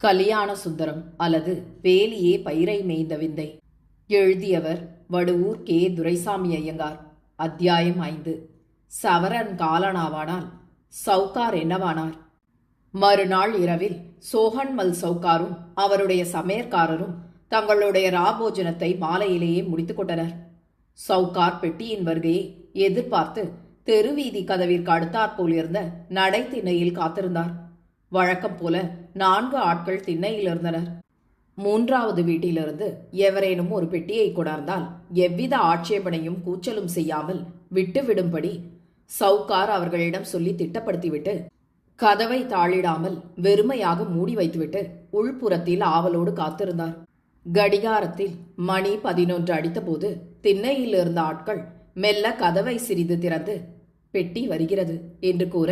கல்யாண சுந்தரம் அல்லது வேலியே பயிரை மேய்ந்த விந்தை. எழுதியவர் வடுவூர் கே. துரைசாமி ஐயங்கார். அத்தியாயம் 5. சவரன் காலனாவானால் சவுக்கார் என்னவானார்? மறுநாள் இரவில் சோஹன்மல் சவுக்காரும் அவருடைய சமையற்காரரும் தங்களுடைய ராபோஜனத்தை மாலையிலேயே முடித்துக் கொண்டனர். சவுக்கார் பெட்டியின் வருகையை எதிர்பார்த்து தெருவீதி கதவிற்கு அடுத்தாற்போல் இருந்த நடை திண்ணையில் காத்திருந்தார். வழக்கம் போல 4 ஆட்கள் திண்ணையில் இருந்தனர். 3வது வீட்டிலிருந்து எவரேனும் ஒரு பெட்டியை கொண்டார்ந்தால் எவ்வித ஆட்சேபனையும் கூச்சலும் செய்யாமல் விட்டுவிடும்படி சவுக்கார் அவர்களிடம் சொல்லி திட்டப்படுத்திவிட்டு கதவை தாளிடாமல் வெறுமையாக மூடி வைத்துவிட்டு உள்புறத்தில் ஆவலோடு காத்திருந்தார். கடிகாரத்தில் மணி 11 அடித்தபோது திண்ணையில் இருந்த ஆட்கள் மெல்ல கதவை சிறிது திறந்து பெட்டி வருகிறது என்று கூற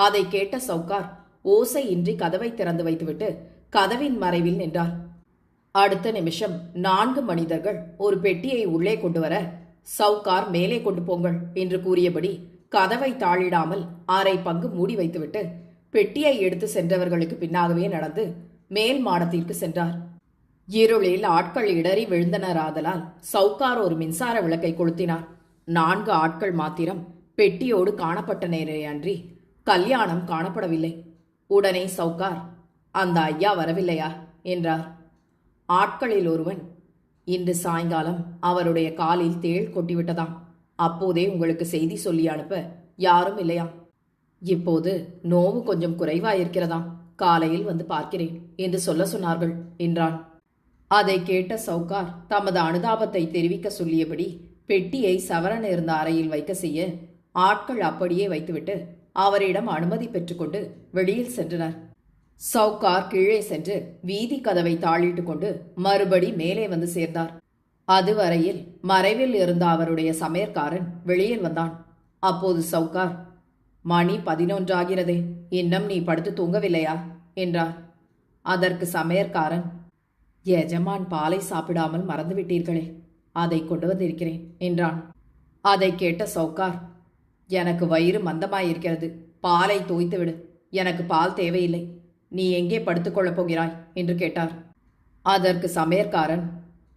அதை கேட்ட சவுக்கார் ஓசையின்றி கதவை திறந்து வைத்துவிட்டு கதவின் மறைவில் நின்றார். அடுத்த நிமிஷம் 4 மனிதர்கள் ஒரு பெட்டியை உள்ளே கொண்டு வர சவுக்கார் மேலே கொண்டு போங்கள் என்று கூறியபடி கதவை தாளிடாமல் அரை பங்கு மூடி வைத்துவிட்டு பெட்டியை எடுத்து சென்றவர்களுக்கு பின்னாகவே நடந்து மேல் மாடத்திற்கு சென்றார். இருளில் ஆட்கள் இடறி விழுந்தனராதலால் சவுக்கார் ஒரு மின்சார விளக்கை கொளுத்தினார். 4 ஆட்கள் மாத்திரம் பெட்டியோடு காணப்பட்ட நேரே அன்றி கல்யாணம் காணப்படவில்லை. உடனே சவுக்கார், அந்த ஐயா வரவில்லையா என்றார். ஆட்களில் ஒருவன், இன்று சாயங்காலம் அவருடைய காலில் தேள் கொட்டிவிட்டதாம். அப்போதே உங்களுக்கு செய்தி சொல்லி அனுப்ப யாரும் இல்லையாம். இப்போது நோவு கொஞ்சம் குறைவாயிருக்கிறதாம். காலையில் வந்து பார்க்கிறேன் என்று சொல்ல சொன்னார்கள் என்றான். அதை கேட்ட சவுக்கார் தமது அனுதாபத்தை தெரிவிக்க சொல்லியபடி பெட்டியை சவரன் இருந்த அறையில் வைக்க செய்ய ஆட்கள் அப்படியே வைத்துவிட்டு அவரிடம் அனுமதி பெற்றுக்கொண்டு வெளியில் சென்றனர். சவுக்கார் கீழே சென்று வீதி கதவை தாளிட்டு கொண்டு மறுபடி மேலே வந்து சேர்ந்தார். அதுவரையில் மறைவில் இருந்த அவருடைய சமையற்காரன் வெளியில் வந்தான். அப்போது சவுக்கார், மணி 11 ஆகிறதே, இன்னும் நீ படுத்து தூங்கவில்லையா என்றார். அதற்கு சமையற்காரன், எஜமான் பாலை சாப்பிடாமல் மறந்துவிட்டீர்களே, அதை கொண்டு வந்திருக்கிறேன் என்றான். அதை கேட்ட சவுக்கார், எனக்கு வயிறு மந்தமாயிருக்கிறது, பாலை தோய்த்துவிடு, எனக்கு பால் தேவையில்லை, நீ எங்கே படுத்துக்கொள்ளப் போகிறாய் என்று கேட்டார். அதற்கு சமையற்காரன்,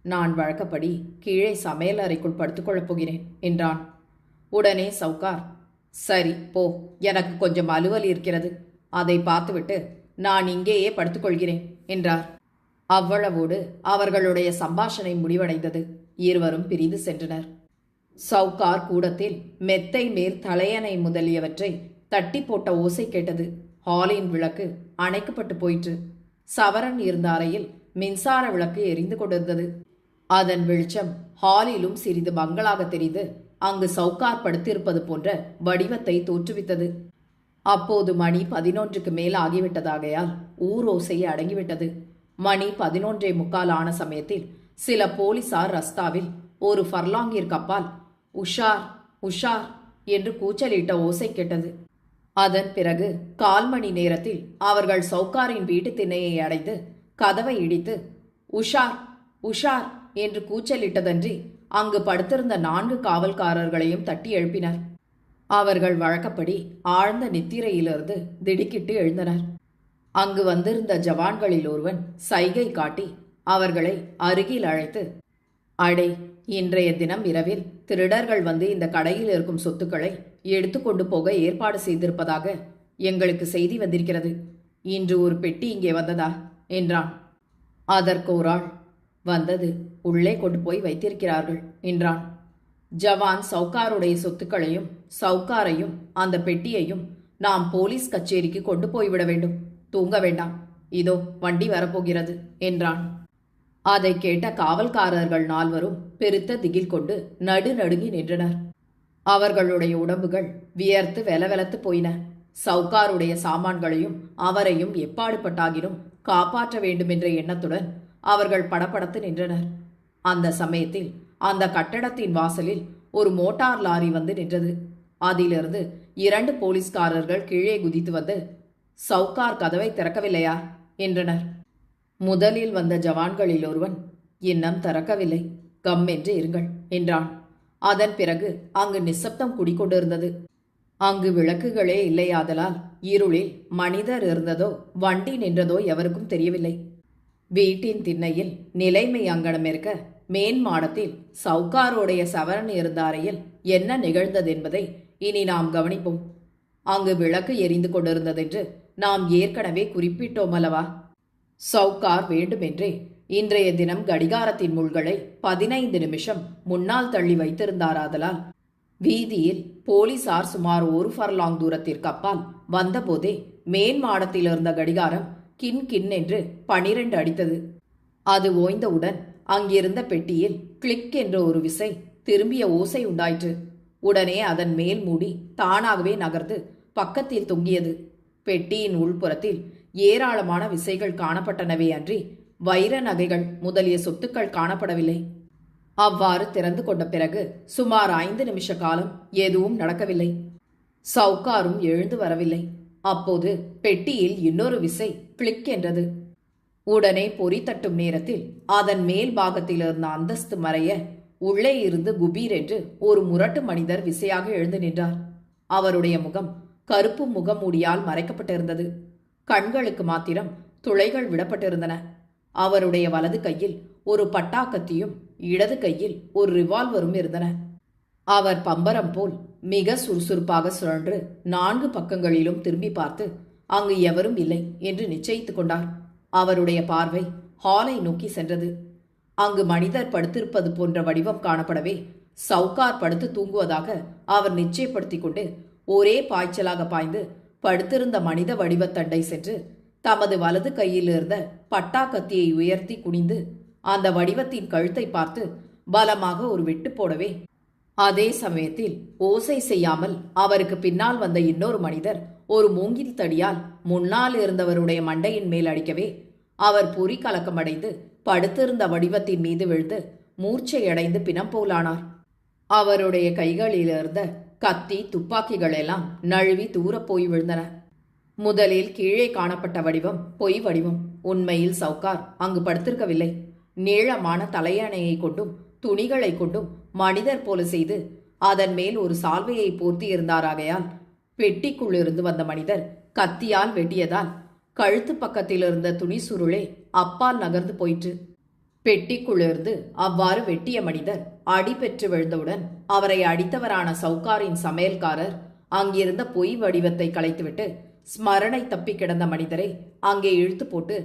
நான் வழக்கப்படி கீழே சமையல் அறைக்குள் படுத்துக்கொள்ளப் போகிறேன் என்றான். உடனே சவுக்கார், சரி போ, எனக்கு கொஞ்சம் அலுவல் இருக்கிறது, அதை பார்த்துவிட்டு நான் இங்கேயே படுத்துக்கொள்கிறேன் என்றார். அவ்வளவோடு அவர்களுடைய சம்பாஷணை முடிவடைந்தது. இருவரும் பிரிந்து சென்றனர். சவுக்கார் கூடத்தில் மெத்தை மேல் தலையணை முதலியவற்றை தட்டி போட்ட ஓசை கேட்டது. ஹாலின் விளக்கு அணைக்கப்பட்டு போயிற்று. சவரன் இருந்த அறையில் மின்சார விளக்கு எரிந்து கொண்டிருந்தது. அதன் வெளிச்சம் ஹாலிலும் சிறிது மங்களாக தெரிந்து அங்கு சவுக்கார் படுத்திருப்பது போன்ற வடிவத்தை தோற்றுவித்தது. அப்போது மணி 11க்கு மேல் ஆகிவிட்டதாகையால் ஊரோசை அடங்கிவிட்டது. மணி 11:45 ஆன சமயத்தில் சில போலீசார் ரஸ்தாவில் ஒரு ஃபர்லாங்கிற்கு அப்பால் உஷார் உஷார் என்று கூச்சலிட்ட ஓசை கேட்டது. அதன் பிறகு 1/4 மணி நேரத்தில் அவர்கள் சவுக்காரின் வீட்டு திண்ணையை அடைந்து கதவை இடித்து உஷார் உஷார் என்று கூச்சலிட்டதன்றி அங்கு படுத்திருந்த 4 காவல்காரர்களையும் தட்டி எழுப்பினர். அவர்கள் வழக்கப்படி ஆழ்ந்த நித்திரையிலிருந்து திடுக்கிட்டு எழுந்தனர். அங்கு வந்திருந்த ஜவான்களில் ஒருவன் சைகை காட்டி அவர்களை அருகில் அழைத்து, அடே, இன்றைய தினம் இரவில் திருடர்கள் வந்து இந்த கடையில் இருக்கும் சொத்துக்களை எடுத்துக்கொண்டு போக ஏற்பாடு செய்திருப்பதாக எங்களுக்கு செய்தி வந்திருக்கிறது. இன்று ஒரு பெட்டி இங்கே வந்ததா என்றான். அதற்கு ஒரு ஆள், வந்தது, உள்ளே கொண்டு போய் வைத்திருக்கிறார்கள் என்றான். ஜவான் சவுக்காருடைய சொத்துக்களையும் சவுக்காரையும் அந்த பெட்டியையும் நாம் போலீஸ் கச்சேரிக்கு கொண்டு போய்விட வேண்டும். தூங்க வேண்டாம், இதோ வண்டி வரப்போகிறது என்றான். அதை கேட்ட காவல்காரர்கள் 4 பெருத்த திகில் கொண்டு நடுநடுங்கி நின்றனர். அவர்களுடைய உடம்புகள் வியர்த்து வெலவெலத்து போயின. சவுக்காருடைய சாமான்களையும் அவரையும் எப்பாடுபட்டாகிலும் காப்பாற்ற வேண்டுமென்ற எண்ணத்துடன் அவர்கள் படபடத்து நின்றனர். அந்த சமயத்தில் அந்த கட்டடத்தின் வாசலில் ஒரு மோட்டார் லாரி வந்து நின்றது. அதிலிருந்து 2 போலீஸ்காரர்கள் கீழே குதித்து வந்து, சவுக்கார் கதவை திறக்கவில்லையா என்றனர். முதலில் வந்த ஜவான்களில் ஒருவன், இன்னும் திறக்கவில்லை, கம் என்று இருங்கள் என்றான். அதன் பிறகு அங்கு நிசப்தம் குடிக்கொண்டிருந்தது. அங்கு விளக்குகளே இல்லையாதலால் இருளில் மனிதர் இருந்ததோ வண்டி நின்றதோ எவருக்கும் தெரியவில்லை. வீட்டின் திண்ணையில் நிலைமை அங்கனம் இருக்க மேன் மாடத்தில் சவுக்காரோடைய சவரன் இருந்த அறையில் என்ன நிகழ்ந்ததென்பதை இனி நாம் கவனிப்போம். அங்கு விளக்கு எரிந்து கொண்டிருந்ததென்று நாம் ஏற்கனவே குறிப்பிட்டோம் அல்லவா? சவுக்கார் வேண்டுமென்றே இன்றைய தினம் கடிகாரத்தின் முள்களை 15 நிமிஷம் முன்னால் தள்ளி வைத்திருந்தாராதலால் வீதியில் போலீசார் சுமார் 1 ஃபர்லாங் தூரத்திற்கு அப்பால் வந்தபோதே மேன் மாடத்தில் இருந்த கடிகாரம் கின் கின் என்று 12 அடித்தது. அது ஓய்ந்தவுடன் அங்கிருந்த பெட்டியில் கிளிக் என்ற ஒரு விசை திரும்பிய ஓசை உண்டாயிற்று. உடனே அதன் மேல் மூடி தானாகவே நகர்ந்து பக்கத்தில் தொங்கியது. பெட்டியின் உள்புறத்தில் ஏராளமான விசைகள் காணப்பட்டனவே அன்றி வைர நகைகள் முதலிய சொத்துக்கள் காணப்படவில்லை. அவ்வாறு திறந்து கொண்ட பிறகு சுமார் 5 நிமிஷ காலம் எதுவும் நடக்கவில்லை. சவுக்காரும் எழுந்து வரவில்லை. அப்போது பெட்டியில் இன்னொரு விசை கிளிக் என்றது. உடனே பொறி தட்டும் நேரத்தில் அதன் மேல் பாகத்தில் இருந்த அந்தஸ்து மறைய உள்ளே இருந்து குபீர் என்று ஒரு முரட்டு மனிதர் விசையாக எழுந்து நின்றார். அவருடைய முகம் கருப்பு முகமூடியால் மறைக்கப்பட்டிருந்தது. கண்களுக்கு மாத்திரம் துளைகள் விடப்பட்டிருந்தன. அவருடைய வலது கையில் ஒரு பட்டாக்கத்தியும் இடது கையில் ஒரு ரிவால்வரும் இருந்தன. அவர் பம்பரம் போல் மிக சுறுசுறுப்பாக சுழன்று 4 பக்கங்களிலும் திரும்பி பார்த்து அங்கு எவரும் இல்லை என்று நிச்சயித்துக் கொண்டார். அவருடைய பார்வை ஹாலை நோக்கி சென்றது. அங்கு மனிதர் படுத்திருப்பது போன்ற வடிவம் காணப்படவே சவுக்கார் படுத்து தூங்குவதாக அவர் நிச்சயப்படுத்திக் கொண்டு ஒரே பாய்ச்சலாக பாய்ந்து படுத்திருந்த மனித வடிவத்தண்டை சென்று தமது வலது கையில் இருந்த பட்டா கத்தியை உயர்த்தி குனிந்து அந்த வடிவத்தின் கழுத்தை பார்த்து பலமாக ஒரு வெட்டு போடவே அதே சமயத்தில் ஓசை செய்யாமல் அவருக்கு பின்னால் வந்த இன்னொரு மனிதர் ஒரு மூங்கில் தடியால் முன்னால் இருந்தவருடைய மண்டையின் மேல் அடிக்கவே அவர் பொறி கலக்கமடைந்து படுத்திருந்த வடிவத்தின் மீது விழுந்து மூர்ச்சையடைந்து பிணம் போலானார். அவருடைய கைகளிலிருந்த கத்தி துப்பாக்கிகள் எல்லாம் நழுவி தூரப் போய் விழுந்தன. முதலில் கீழே காணப்பட்ட வடிவம் பொய் வடிவம். உண்மையில் சவுக்கார் அங்கு படுத்திருக்கவில்லை. நீளமான தலையணையை கொண்டும் துணிகளை கொண்டும் மனிதர் போல செய்து அதன் மேல் ஒரு சால்வையை போர்த்தி இருந்தாராகையால் பெட்டிக்குள்ளிருந்து வந்த மனிதர் கத்தியால் வெட்டியதால் கழுத்து பக்கத்தில் இருந்த துணி சுருளே அப்பால் நகர்ந்து போயிற்று. பெட்டிக்குள்ளிருந்து அவ்வாறு வெட்டிய மனிதர் அடி பெற்று விழுந்தவுடன் அவரை அடித்தவரான சவுக்காரின் சமையல்காரர் அங்கிருந்த பொய் வடிவத்தை கலைத்துவிட்டு ஸ்மரணை தப்பி கிடந்த மனிதரை அங்கே இழுத்து போட்டு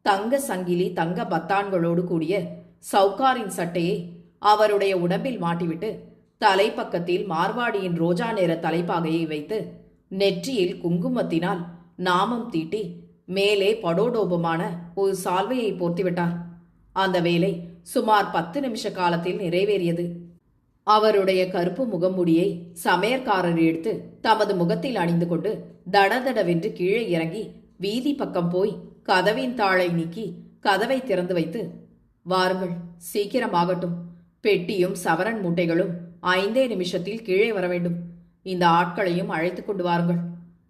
தங்க சங்கிலி தங்க பத்தான்களோடு கூடிய சவுக்காரின் சட்டையை அவருடைய உடம்பில் மாட்டிவிட்டு தலைப்பக்கத்தில் மார்வாடியின் ரோஜா நிற தலைப்பாகையை வைத்து நெற்றியில் குங்குமத்தினால் நாமம் தீட்டி மேலே படோடோபமான ஒரு சால்வையை போர்த்திவிட்டார். அந்த வேலை சுமார் 10 நிமிஷ காலத்தில் நிறைவேறியது. அவருடைய கருப்பு முகமுடியை சமையற்காரர் எடுத்து தமது முகத்தில் அணிந்து கொண்டு தடதடவென்று கீழே இறங்கி வீதி பக்கம் போய் கதவின் தாளை நீக்கி கதவை திறந்து வைத்து, வாருங்கள், சீக்கிரமாகட்டும், பெட்டியும் சவரன் மூட்டைகளும் 5 நிமிஷத்தில் கீழே வர வேண்டும். இந்த ஆட்களையும் அழைத்து கொண்டு வாருங்கள்,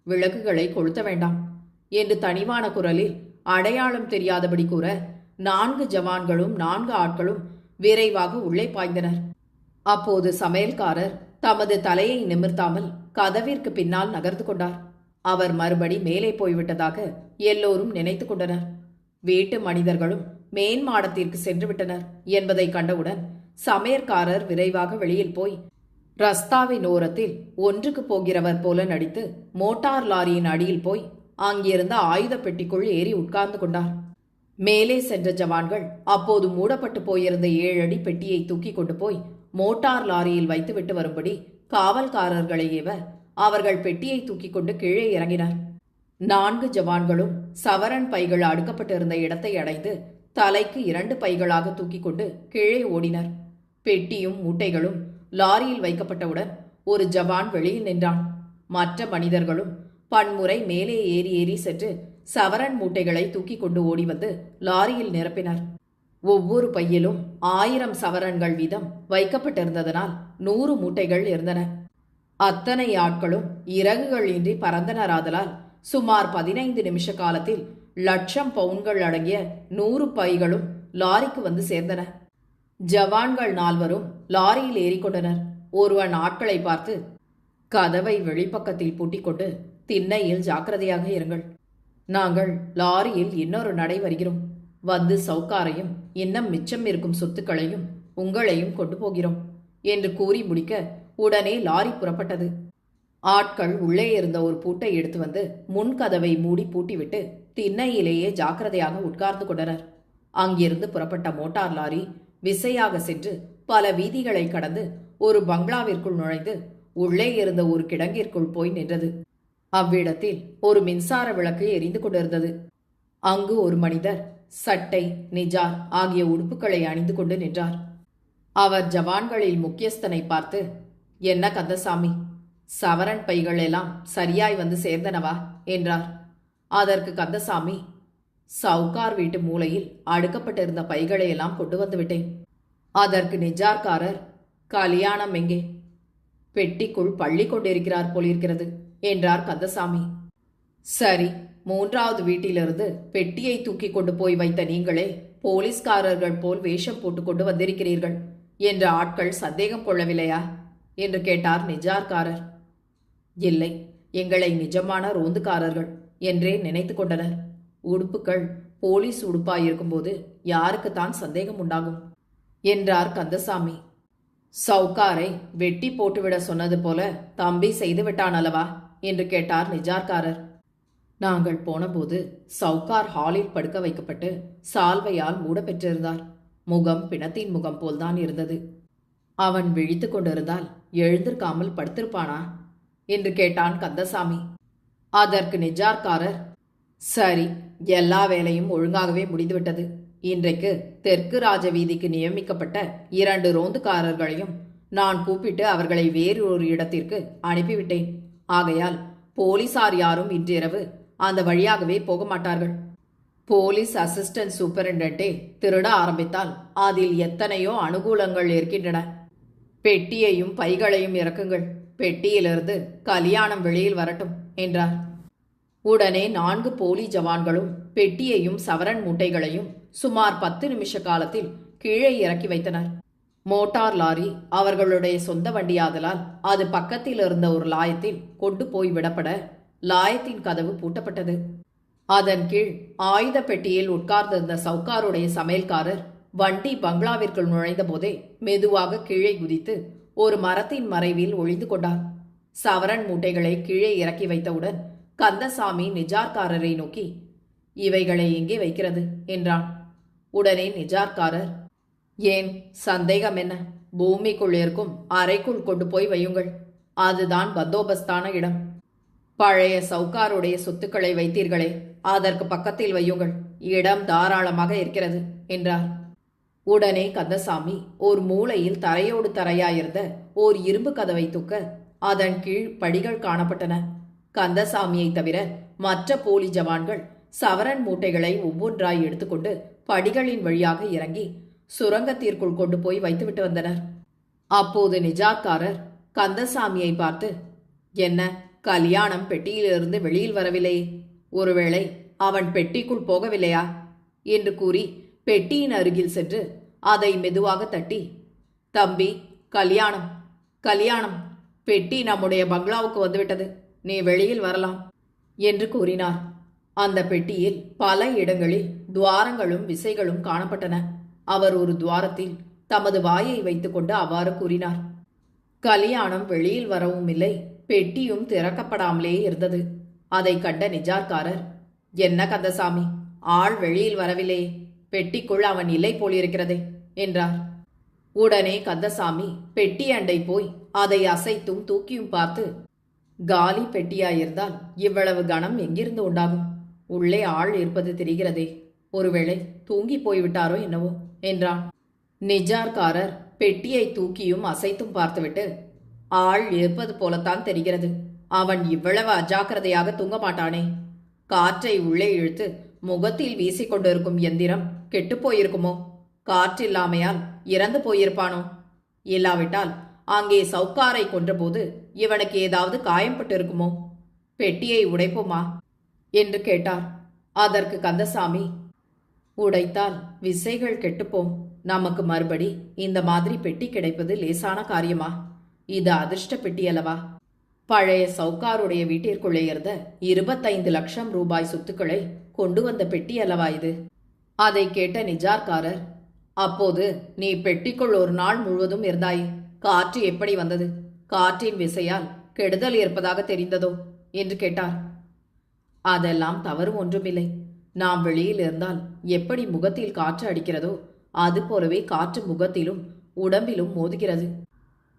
விளக்குகளை கொளுத்த வேண்டாம் என்று தனிவான குரலில் அடையாளம் தெரியாதபடி கூற 4 ஜவான்களும் 4 ஆட்களும் விரைவாக உள்ளே பாய்ந்தனர். அப்போது சமையல்காரர் தமது தலையை நிமிர்த்தாமல் கதவிற்கு பின்னால் நகர்ந்து கொண்டார். அவர் மறுபடி மேலே போய்விட்டதாக எல்லோரும் நினைத்து கொண்டனர். வீட்டு மனிதர்களும் மேன் மாடத்திற்கு சென்று விட்டனர் என்பதை கண்டவுடன் சமையற்காரர் விரைவாக வெளியில் போய் ரஸ்தாவின் ஓரத்தில் ஒன்றுக்கு போகிறவர் போல நடித்து மோட்டார் லாரியின் அடியில் போய் அங்கிருந்த ஆயுத பெட்டிக்குள் ஏறி உட்கார்ந்து கொண்டார். மேலே சென்ற ஜவான்கள் அப்போது மூடப்பட்டு போயிருந்த 7 அடி பெட்டியை தூக்கி கொண்டு போய் மோட்டார் லாரியில் வைத்துவிட்டு வரும்படி காவல்காரர்களை ஏவ அவர்கள் பெட்டியை தூக்கி கொண்டு கீழே இறங்கினர். 4 ஜவான்களும் சவரன் பைகள் அடுக்கப்பட்டிருந்த இடத்தை அடைந்து தலைக்கு 2 பைகளாக தூக்கி கொண்டு கீழே ஓடினர். பெட்டியும் மூட்டைகளும் லாரியில் வைக்கப்பட்டவுடன் ஒரு ஜவான் வெளியில் நின்றான். மற்ற மனிதர்களும் பன்முறை மேலே ஏறி ஏறி சென்று சவரன் மூட்டைகளை தூக்கி கொண்டு ஓடி வந்து லாரியில் நிரப்பினர். ஒவ்வொரு பையிலும் 1000 சவரன்கள் வீதம் வைக்கப்பட்டிருந்ததனால் 100 மூட்டைகள் இருந்தன. அத்தனை ஆட்களும் இறகுகள் இன்றி பறந்தனராதலால் சுமார் 15 நிமிஷ காலத்தில் 1,00,000 பவுன்கள் அடங்கிய 100 பைகளும் லாரிக்கு வந்து சேர்ந்தன. ஜவான்கள் 4 லாரியில் ஏறிக்கொண்டனர். ஒருவன் ஆட்களை பார்த்து, கதவை வெளிப்பக்கத்தில் பூட்டிக்கொண்டு திண்ணையில் ஜாக்கிரதையாக இருங்கள். நாங்கள் லாரியில் இன்னொரு நடை வருகிறோம். வந்து சவுக்காரையும் இன்னும் மிச்சம் இருக்கும் சொத்துக்களையும் உங்களையும் கொண்டு போகிறோம் என்று கூறி முடிக்க உடனே லாரி புறப்பட்டது. ஆட்கள் உள்ளே இருந்த ஒரு பூட்டை எடுத்து வந்து முன் கதவை மூடி பூட்டிவிட்டு திண்ணையிலேயே ஜாக்கிரதையாக உட்கார்ந்து கொண்டனர். அங்கிருந்து புறப்பட்ட மோட்டார் லாரி விசையாக சென்று பல வீதிகளை கடந்து ஒரு பங்களாவிற்குள் நுழைந்து உள்ளே இருந்த ஒரு கிடங்கிற்குள் போய் நின்றது. அவ்விடத்தில் ஒரு மின்சார விளக்கு எரிந்து கொண்டிருந்தது. அங்கு ஒரு மனிதர் சட்டை, நிஜார் ஆகிய உடுப்புகளை அணிந்து கொண்டு நின்றார். அவர் ஜவான்களில் முக்கியஸ்தனை பார்த்து, என்ன கந்தசாமி, சவரன் பைகள் எல்லாம் சரியாய் வந்து சேர்ந்தனவா என்றார். அதற்கு கந்தசாமி, சவுக்கார் வீட்டு மூலையில் அடுக்கப்பட்டிருந்த பைகளை எல்லாம் கொண்டு வந்து விட்டேன். அதற்கு நிஜார்காரர், கல்யாணம் எங்கே? பெட்டிக்குள் பள்ளி கொண்டிருக்கிறார் போலிருக்கிறது என்றார் கந்தசாமி. சரி, மூன்றாவது வீட்டிலிருந்து பெட்டியை தூக்கி கொண்டு போய் வைத்த நீங்களே போலீஸ்காரர்கள் போல் வேஷம் போட்டு கொண்டு வந்திருக்கிறீர்கள் என்ற ஆட்கள் சந்தேகம் கொள்ளவில்லையா என்று கேட்டார் நிஜார்காரர். இல்லை, எங்களை நிஜமான ரோந்துக்காரர்கள் என்றே நினைத்து கொண்டனர். உடுப்புகள் போலீஸ் உடுப்பாயிருக்கும்போது யாருக்குத்தான் சந்தேகம் உண்டாகும் என்றார் கந்தசாமி. சவுக்காரை வெட்டி போட்டுவிட சொன்னது போல தம்பி செய்து விட்டான் அல்லவா என்று கேட்டார் நிஜார்காரர். நாங்கள் போனபோது சவுக்கார் ஹாலில் படுக்க வைக்கப்பட்டு சால்வையால் மூட பெற்றிருந்தார். முகம் பிணத்தின் முகம் போல்தான் இருந்தது. அவன் விழித்து கொண்டிருந்தால் எழுந்திருக்காமல் படுத்திருப்பானா என்று கேட்டான் கந்தசாமி. அதற்கு நிஜார்காரர், சரி, எல்லா வேலையும் ஒழுங்காகவே முடிந்துவிட்டது. இன்றைக்கு தெற்கு ராஜ வீதிக்கு நியமிக்கப்பட்ட 2 ரோந்துக்காரர்களையும் நான் கூப்பிட்டு அவர்களை வேறு ஒரு இடத்திற்கு அனுப்பிவிட்டேன். ஆகையால் போலீசார் யாரும் இன்றிரவு அந்த வழியாகவே போக மாட்டார்கள். போலீஸ் அசிஸ்டன்ட் சூப்பரிண்டென்டே திருட ஆரம்பித்தால் அதில் எத்தனையோ அனுகூலங்கள் இருக்கின்றன. பெட்டியையும் பைகளையும் இறக்குங்கள். பெட்டியிலிருந்து கல்யாணம் வெளியில் வரட்டும் என்றார். உடனே 4 போலி ஜவான்களும் பெட்டியையும் சவரன் மூட்டைகளையும் சுமார் 10 நிமிஷ காலத்தில் கீழே இறக்கி வைத்தனர். மோட்டார் லாரி அவர்களுடைய சொந்த வண்டியாதலால் அது பக்கத்தில் இருந்த ஒரு லாயத்தில் கொண்டு போய் விடப்பட லாயத்தின் கதவு பூட்டப்பட்டது. அதன் கீழ் ஆயுத பெட்டியில் உட்கார்ந்திருந்த சவுக்காருடைய சமையல்காரர் வண்டி பங்களாவிற்குள் நுழைந்த போதே மெதுவாக கீழே குதித்து ஒரு மரத்தின் மறைவில் ஒளிந்து கொண்டார். சவரன் மூட்டைகளை கீழே இறக்கி வைத்தவுடன் கந்தசாமி நிஜார்காரரை நோக்கி, இவைகளை எங்கே வைக்கிறது என்றான். உடனே நிஜார்காரர், ஏன் சந்தேகம் என்ன? பூமிக்குள் இருக்கும் அறைக்குள் கொண்டு போய் வையுங்கள். அதுதான் பந்தோபஸ்தான இடம். பழைய சவுக்காருடைய சொத்துக்களை வைத்தீர்களே, அதற்கு பக்கத்தில் வையுங்கள். இடம் தாராளமாக இருக்கிறது என்றார். உடனே கந்தசாமி ஒரு மூலையில் தரையோடு தரையாயிருந்த ஓர் இரும்பு கதவை தூக்க அதன் கீழ் படிகள் காணப்பட்டன. கந்தசாமியை தவிர மற்ற போலி ஜவான்கள் சவரன் மூட்டைகளை ஒவ்வொன்றாய் எடுத்துக்கொண்டு படிகளின் வழியாக இறங்கி சுரங்கத்திற்குள் கொண்டு போய் வைத்துவிட்டு வந்தனர். அப்போது நிஜார்காரர் கந்தசாமியை பார்த்து, என்ன, கல்யாணம் பெட்டியிலிருந்து வெளியில் வரவில்லையே, ஒருவேளை அவன் பெட்டிக்குள் போகவில்லையா என்று கூறி பெட்டியின் அருகில் சென்று அதை மெதுவாக தட்டி, தம்பி, கல்யாணம் கல்யாணம், பெட்டி நம்முடைய பங்களாவுக்கு வந்துவிட்டது, நீ வெளியில் வரலாம் என்று கூறினார். அந்த பெட்டியில் பல இடங்களில் துவாரங்களும் விசைகளும் காணப்பட்டன. அவர் ஒரு துவாரத்தில் தமது வாயை வைத்துக்கொண்டு அவ்வாறு கூறினார். கல்யாணம் வெளியில் வரவும் இல்லை, பெட்டியும் திறக்கப்படாமலே இருந்தது. அதை கண்ட நிஜார்காரர், என்ன கந்தசாமி, ஆள் வெளியில் வரவில்லையே, பெட்டிக்குள் அவன் இல்லை போலிருக்கிறதே என்றார். உடனே கந்தசாமி பெட்டி அண்டை போய் அதை அசைத்தும் தூக்கியும் பார்த்து, காலி பெட்டியாயிருந்தால் இவ்வளவு கனம் எங்கிருந்து உண்டாகும்? உள்ளே ஆள் இருப்பது தெரிகிறதே, ஒருவேளை தூங்கி போய்விட்டாரோ என்னவோ என்றான். நிஜார்காரர் பெட்டியை தூக்கியும் அசைத்தும் பார்த்துவிட்டு, ஆள் இருப்பது போலத்தான் தெரிகிறது. அவன் இவ்வளவு அஜாக்கிரதையாக தூங்க மாட்டானே. காற்றை உள்ளே இழுத்து முகத்தில் வீசிக்கொண்டிருக்கும் எந்திரம் கெட்டுப்போயிருக்குமோ? காற்றில்லாமையால் இறந்து போயிருப்பானோ? இல்லாவிட்டால் அங்கே சவுக்காரை கொன்றபோது இவனுக்கு ஏதாவது காயம்பட்டிருக்குமோ? பெட்டியை உடைப்போமா என்று கேட்டார். அதற்கு கந்தசாமி, உடைத்தால் விசைகள் கெட்டுப்போம். நமக்கு மறுபடி இந்த மாதிரி பெட்டி கிடைப்பது லேசான காரியமா? இது அதிர்ஷ்ட பெட்டி அல்லவா? பழைய சவுக்காருடைய வீட்டிற்குள்ளே இருந்த 25 லட்சம் ரூபாய் சொத்துக்களை கொண்டு வந்த பெட்டி அல்லவா இது? அதை கேட்ட நிஜார்காரர், அப்போது நீ பெட்டிக்குள் ஒரு நாள் முழுவதும் இருந்தாய். காற்று எப்படி வந்தது? காற்றின் விசையால் கெடுதல் இருப்பதாக தெரிந்ததோ என்று கேட்டார். அதெல்லாம் தவறு ஒன்றுமில்லை. நாம் வெளியில் இருந்தால் எப்படி முகத்தில் காற்று அடிக்கிறதோ அதுபோலவே காற்று முகத்திலும் உடம்பிலும் மோதுகிறது.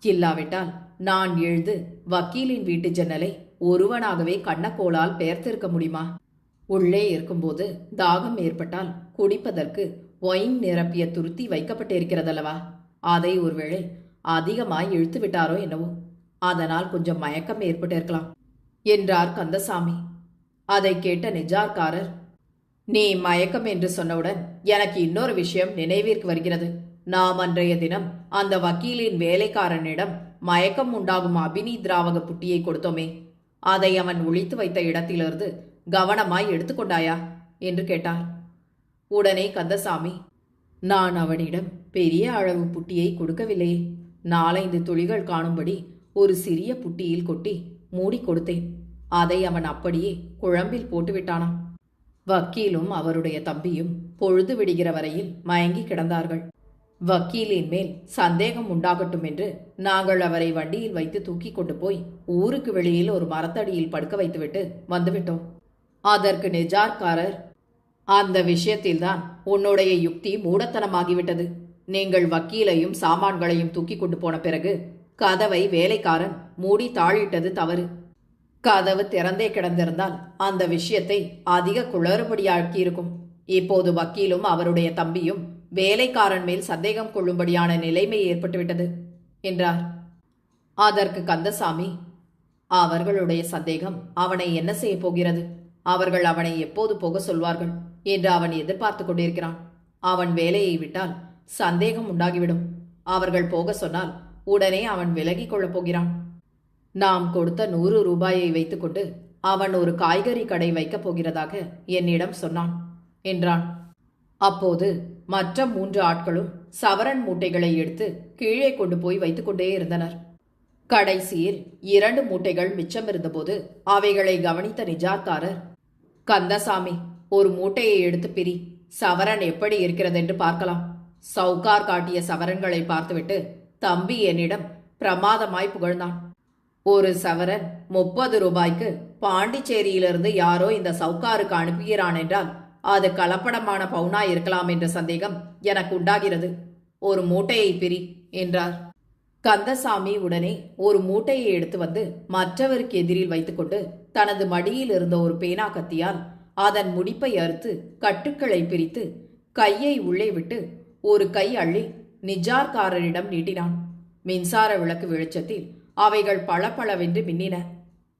இல்லாவிட்டால் நான் எழுது வக்கீலின் வீட்டு ஜன்னலை ஒருவனாகவே கண்ணக்கோளால் பெயர்த்திருக்க முடியுமா? உள்ளே இருக்கும்போது தாகம் ஏற்பட்டால் குடிப்பதற்கு ஒயின் நிரப்பிய துருத்தி வைக்கப்பட்டிருக்கிறதல்லவா? அதை ஒருவேளை அதிகமாய் இழுத்து விட்டாரோ என்னவோ, அதனால் கொஞ்சம் மயக்கம் ஏற்பட்டிருக்கலாம் என்றார் கந்தசாமி. அதை கேட்ட நிஜார்காரர், நீ மயக்கம் என்று சொன்னவுடன் எனக்கு இன்னொரு விஷயம் நினைவிற்கு வருகிறது. நாம் அன்றைய தினம் அந்த வக்கீலின் வேலைக்காரனிடம் மயக்கம் உண்டாகும் அபினி திராவக புட்டியை கொடுத்தோமே, அதை அவன் ஒளித்து வைத்த இடத்திலிருந்து கவனமாய் எடுத்துக்கொண்டாயா என்று கேட்டார். உடனே கந்தசாமி, நான் அவனிடம் பெரிய அளவு புட்டியை கொடுக்கவில்லையே. 4-5 துளிகள் காணும்படி ஒரு சிறிய புட்டியில் கொட்டி மூடி கொடுத்தேன். அதை அவன் அப்படியே குழம்பில் போட்டுவிட்டானாம். வக்கீலும் அவருடைய தம்பியும் பொழுது விடுகிற வரையில் மயங்கி கிடந்தார்கள். வக்கீலின் மேல் சந்தேகம் உண்டாகட்டும் என்று நாங்கள் அவரை வண்டியில் வைத்து தூக்கி கொண்டு போய் ஊருக்கு வெளியில் ஒரு மரத்தடியில் படுக்க வைத்துவிட்டு வந்துவிட்டோம். அதற்கு நிஜார்காரர், அந்த விஷயத்தில்தான் உன்னுடைய யுக்தி மூடத்தனமாகிவிட்டது. நீங்கள் வக்கீலையும் சாமான்களையும் தூக்கி கொண்டு போன பிறகு கதவை வேலைக்காரன் மூடி தாழிட்டது தவறு. கதவு திறந்தே கிடந்திருந்தால் அந்த விஷயத்தை அதிக குளறுபடியாக்கியிருக்கும். இப்போது வக்கீலும் அவருடைய தம்பியும் வேலைக்காரன் மேல் சந்தேகம் கொள்ளும்படியான நிலைமை ஏற்பட்டுவிட்டது என்றார். அதற்கு கந்தசாமி, அவர்களுடைய சந்தேகம் அவனை என்ன செய்ய போகிறது? அவர்கள் அவனை எப்போது போக சொல்வார்கள் என்று அவன் எதிர்பார்த்து கொண்டிருக்கிறான். அவன் வேலையை விட்டால் சந்தேகம் உண்டாகிவிடும். அவர்கள் போக சொன்னால் உடனே அவன் விலகிக் கொள்ளப் போகிறான். நாம் கொடுத்த 100 ரூபாயை வைத்துக்கொண்டு அவன் ஒரு காய்கறி கடை வைக்கப் போகிறதாக என்னிடம் சொன்னான் என்றான். அப்போது மற்ற 3 ஆட்களும் சவரன் மூட்டைகளை எடுத்து கீழே கொண்டு போய் வைத்துக்கொண்டே இருந்தனர். கடைசியில் 2 மூட்டைகள் மிச்சம் இருந்தபோது அவைகளை கவனித்த நிஜார்காரர், கந்தசாமி, ஒரு மூட்டையை எடுத்து பிரி, சவரன் எப்படி இருக்கிறதென்று பார்க்கலாம். சவுக்கார் காட்டிய சவரன்களை பார்த்துவிட்டு தம்பி என்னிடம் பிரமாதமாய் புகழ்ந்தான். ஒரு சவரன் 30 ரூபாய்க்கு பாண்டிச்சேரியிலிருந்து யாரோ இந்த சவுக்காருக்கு அனுப்புகிறான் என்றால் அது கலப்படமான பவுனா இருக்கலாம் என்ற சந்தேகம் எனக்கு உண்டாகிறது. ஒரு மூட்டையை பிரி என்றார். கந்தசாமி உடனே ஒரு மூட்டையை எடுத்து வந்து மற்றவருக்கு எதிரில் வைத்துக்கொண்டு தனது மடியில் இருந்த ஒரு பேனா கத்தியால் அதன் முடிப்பை அறுத்து கட்டுக்களை பிரித்து கையை உள்ளே விட்டு ஒரு கை அள்ளி நிஜார்காரரிடம் நீட்டினான். மின்சார விளக்கு வெளிச்சத்தில் அவைகள் பளபளவென்று மின்னின.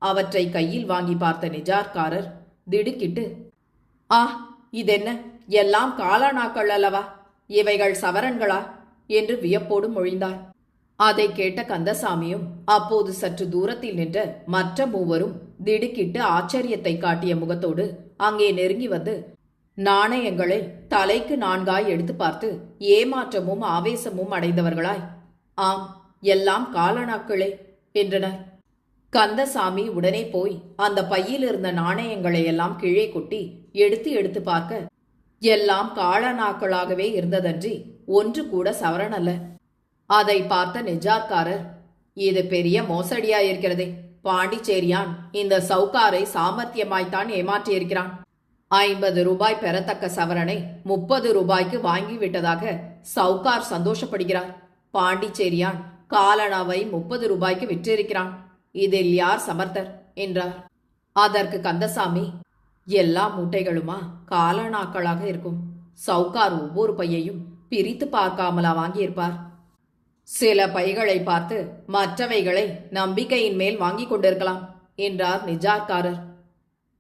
அவற்றை கையில் வாங்கி பார்த்த நிஜார்காரர் திடுக்கிட்டு, ஆ, இதென்ன, எல்லாம் காளானாக்கள் அல்லவா? இவைகள் சவரன்களா என்று வியப்போடு மொழிந்தார். அதை கேட்ட கந்தசாமியும் அப்போது சற்று தூரத்தில் நின்ற மற்ற 3வரும் திடுக்கிட்டு ஆச்சரியத்தை காட்டிய முகத்தோடு அங்கே நெருங்கி வந்து நாணயங்களை தலைக்கு 4 எடுத்து பார்த்து ஏமாற்றமும் ஆவேசமும் அடைந்தவர்களாய், ஆம், எல்லாம் காலனாக்களே என்றனர். கந்தசாமி உடனே போய் அந்த பையில் இருந்த நாணயங்களை எல்லாம் கீழே கொட்டி எடுத்து எடுத்து பார்க்க எல்லாம் காளனாக்களாகவே இருந்ததன்றி ஒன்று கூட சவரன் அல்ல. அதை பார்த்த நிஜார்காரர், இது பெரிய மோசடியாயிருக்கிறதே. பாண்டிச்சேரியான் இந்த சவுக்காரை சாமர்த்தியமாய்த்தான் ஏமாற்றியிருக்கிறான். 50 ரூபாய் பெறத்தக்க சவரனை 30 ரூபாய்க்கு வாங்கிவிட்டதாக சவுக்கார் சந்தோஷப்படுகிறார். பாண்டிச்சேரியான் காலனாவை 30 ரூபாய்க்கு விற்றிருக்கிறான். இதில் யார் சமர்த்தர் என்றார். அதற்கு கந்தசாமி, எல்லா மூட்டைகளுமா காலனாக்களாக இருக்கும். சவுக்கார் ஒவ்வொரு பையையும் பிரித்து பார்க்காமலா வாங்கியிருப்பார். சில பைகளை பார்த்து மற்றவைகளை நம்பிக்கையின் மேல் வாங்கி கொண்டிருக்கலாம் என்றார் நிஜார்காரர்.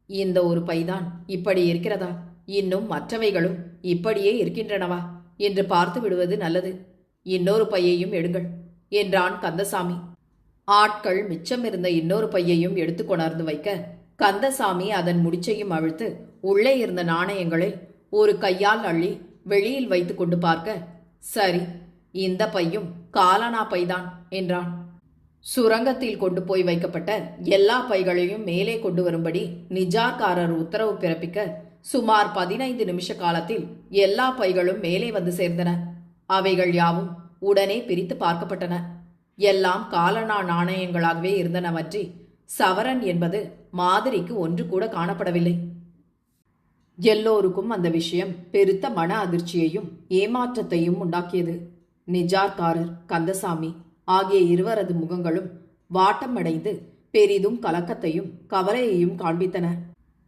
இந்த ஒரு பைதான் இப்படி இருக்கிறதா? இன்னும் மற்றவைகளும் இப்படியே இருக்கின்றனவா என்று பார்த்து விடுவது நல்லது. இன்னொரு பையையும் எடுங்கள் என்றான் கந்தசாமி. ஆட்கள் மிச்சமிருந்த இன்னொரு பையையும் எடுத்து கொணர்ந்து வைக்க கந்தசாமி அதன் முடிச்சையும் அவிழ்த்து உள்ளே இருந்த நாணயங்களை ஒரு கையால் அள்ளி வெளியில் வைத்து கொண்டு பார்க்க, சரி, இந்த பையும் காலனா பைதான் என்றான். சுரங்கத்தில் கொண்டு போய் வைக்கப்பட்ட எல்லா பைகளையும் மேலே கொண்டு வரும்படி நிஜார்காரர் உத்தரவு பிறப்பிக்க சுமார் 15 நிமிஷ காலத்தில் எல்லா பைகளும் மேலே வந்து சேர்ந்தன. அவைகள் யாவும் உடனே பிரித்து பார்க்கப்பட்டன. எல்லாம் காலணா நாணயங்களாகவே இருந்தனவன்றி சவரன் என்பது மாதிரிக்கு ஒன்று கூட காணப்படவில்லை. எல்லோருக்கும் அந்த விஷயம் பெருத்த மன அதிர்ச்சியையும் ஏமாற்றத்தையும் உண்டாக்கியது. நிஜார்காரர், கந்தசாமி ஆகிய இருவரது முகங்களும் வாட்டமடைந்து பெரிதும் கலக்கத்தையும் கவலையையும் காண்பித்தன.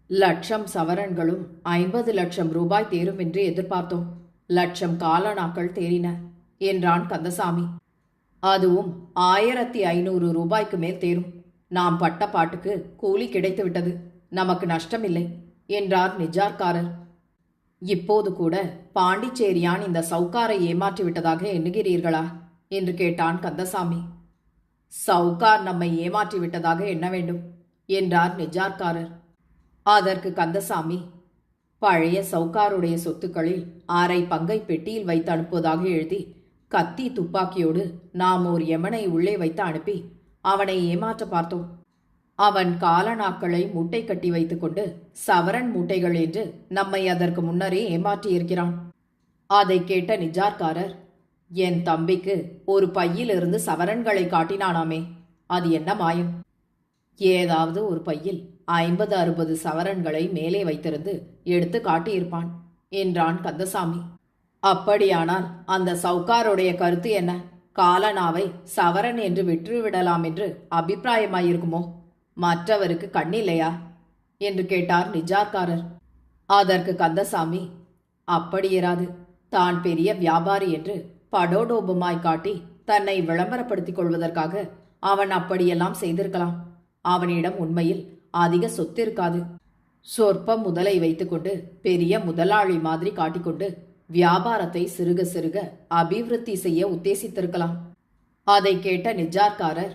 லட்சம் சவரன்களும் 50 லட்சம் ரூபாய் தேரும் என்று எதிர்பார்த்தோம். லட்சம் காலணாக்கள் தேறின என்றான் கந்தசாமி. அதுவும் 1500 ரூபாய்க்கு மேல் தேரும். நாம் பட்ட பாட்டுக்கு கூலி கிடைத்து விட்டது, நமக்கு நஷ்டமில்லை என்றார் நிஜார்காரர். இப்போது கூட பாண்டிச்சேரியான் இந்த சவுக்காரை ஏமாற்றி விட்டதாக எண்ணுகிறீர்களா என்று கேட்டான் கந்தசாமி. சவுக்கார் நம்மை ஏமாற்றி விட்டதாக எண்ண வேண்டும் என்றார் நிஜார்காரர். அதற்கு கந்தசாமி, பழைய சவுக்காருடைய சொத்துக்களில் 1/2 பங்கை பெட்டியில் வைத்து அனுப்புவதாக எழுதி கத்தி துப்பாக்கியோடு நாம் ஓர் யமனை உள்ளே வைத்து அனுப்பி அவனை ஏமாற்ற பார்த்தோம். அவன் காலணாக்களை மூட்டை கட்டி வைத்துக்கொண்டு சவரன் மூட்டைகள் என்று நம்மை அதற்கு முன்னரே ஏமாற்றியிருக்கிறான். அதை கேட்ட நிஜார்காரர், என் தம்பிக்கு ஒரு பையிலிருந்து சவரன்களை காட்டினானாமே, அது என்ன மாயம்? ஏதாவது ஒரு பையில் 50-60 சவரன்களை மேலே வைத்திருந்து எடுத்து காட்டியிருப்பான் என்றான் கந்தசாமி. அப்படியானால் அந்த சவுக்காருடைய கருத்து என்ன? காலனாவை சவரன் என்று விற்றுவிடலாம் என்று அபிப்பிராயமாயிருக்குமோ? மற்றவருக்கு கண்ணில்லையா என்று கேட்டார் நிஜார்காரர். அதற்கு கந்தசாமி, அப்படியிராது. தான் பெரிய வியாபாரி என்று படோடோபமாய் காட்டி தன்னை விளம்பரப்படுத்திக் கொள்வதற்காக அவன் அப்படியெல்லாம் செய்திருக்கலாம். அவனிடம் உண்மையில் அதிக சொத்து இருக்காது. சொற்ப முதலை வைத்துக்கொண்டு பெரிய முதலாளி மாதிரி காட்டிக்கொண்டு வியாபாரத்தை சிறுக சிறுக அபிவிருத்தி செய்ய உத்தேசித்திருக்கலாம். அதை கேட்ட நிஜார்காரர்,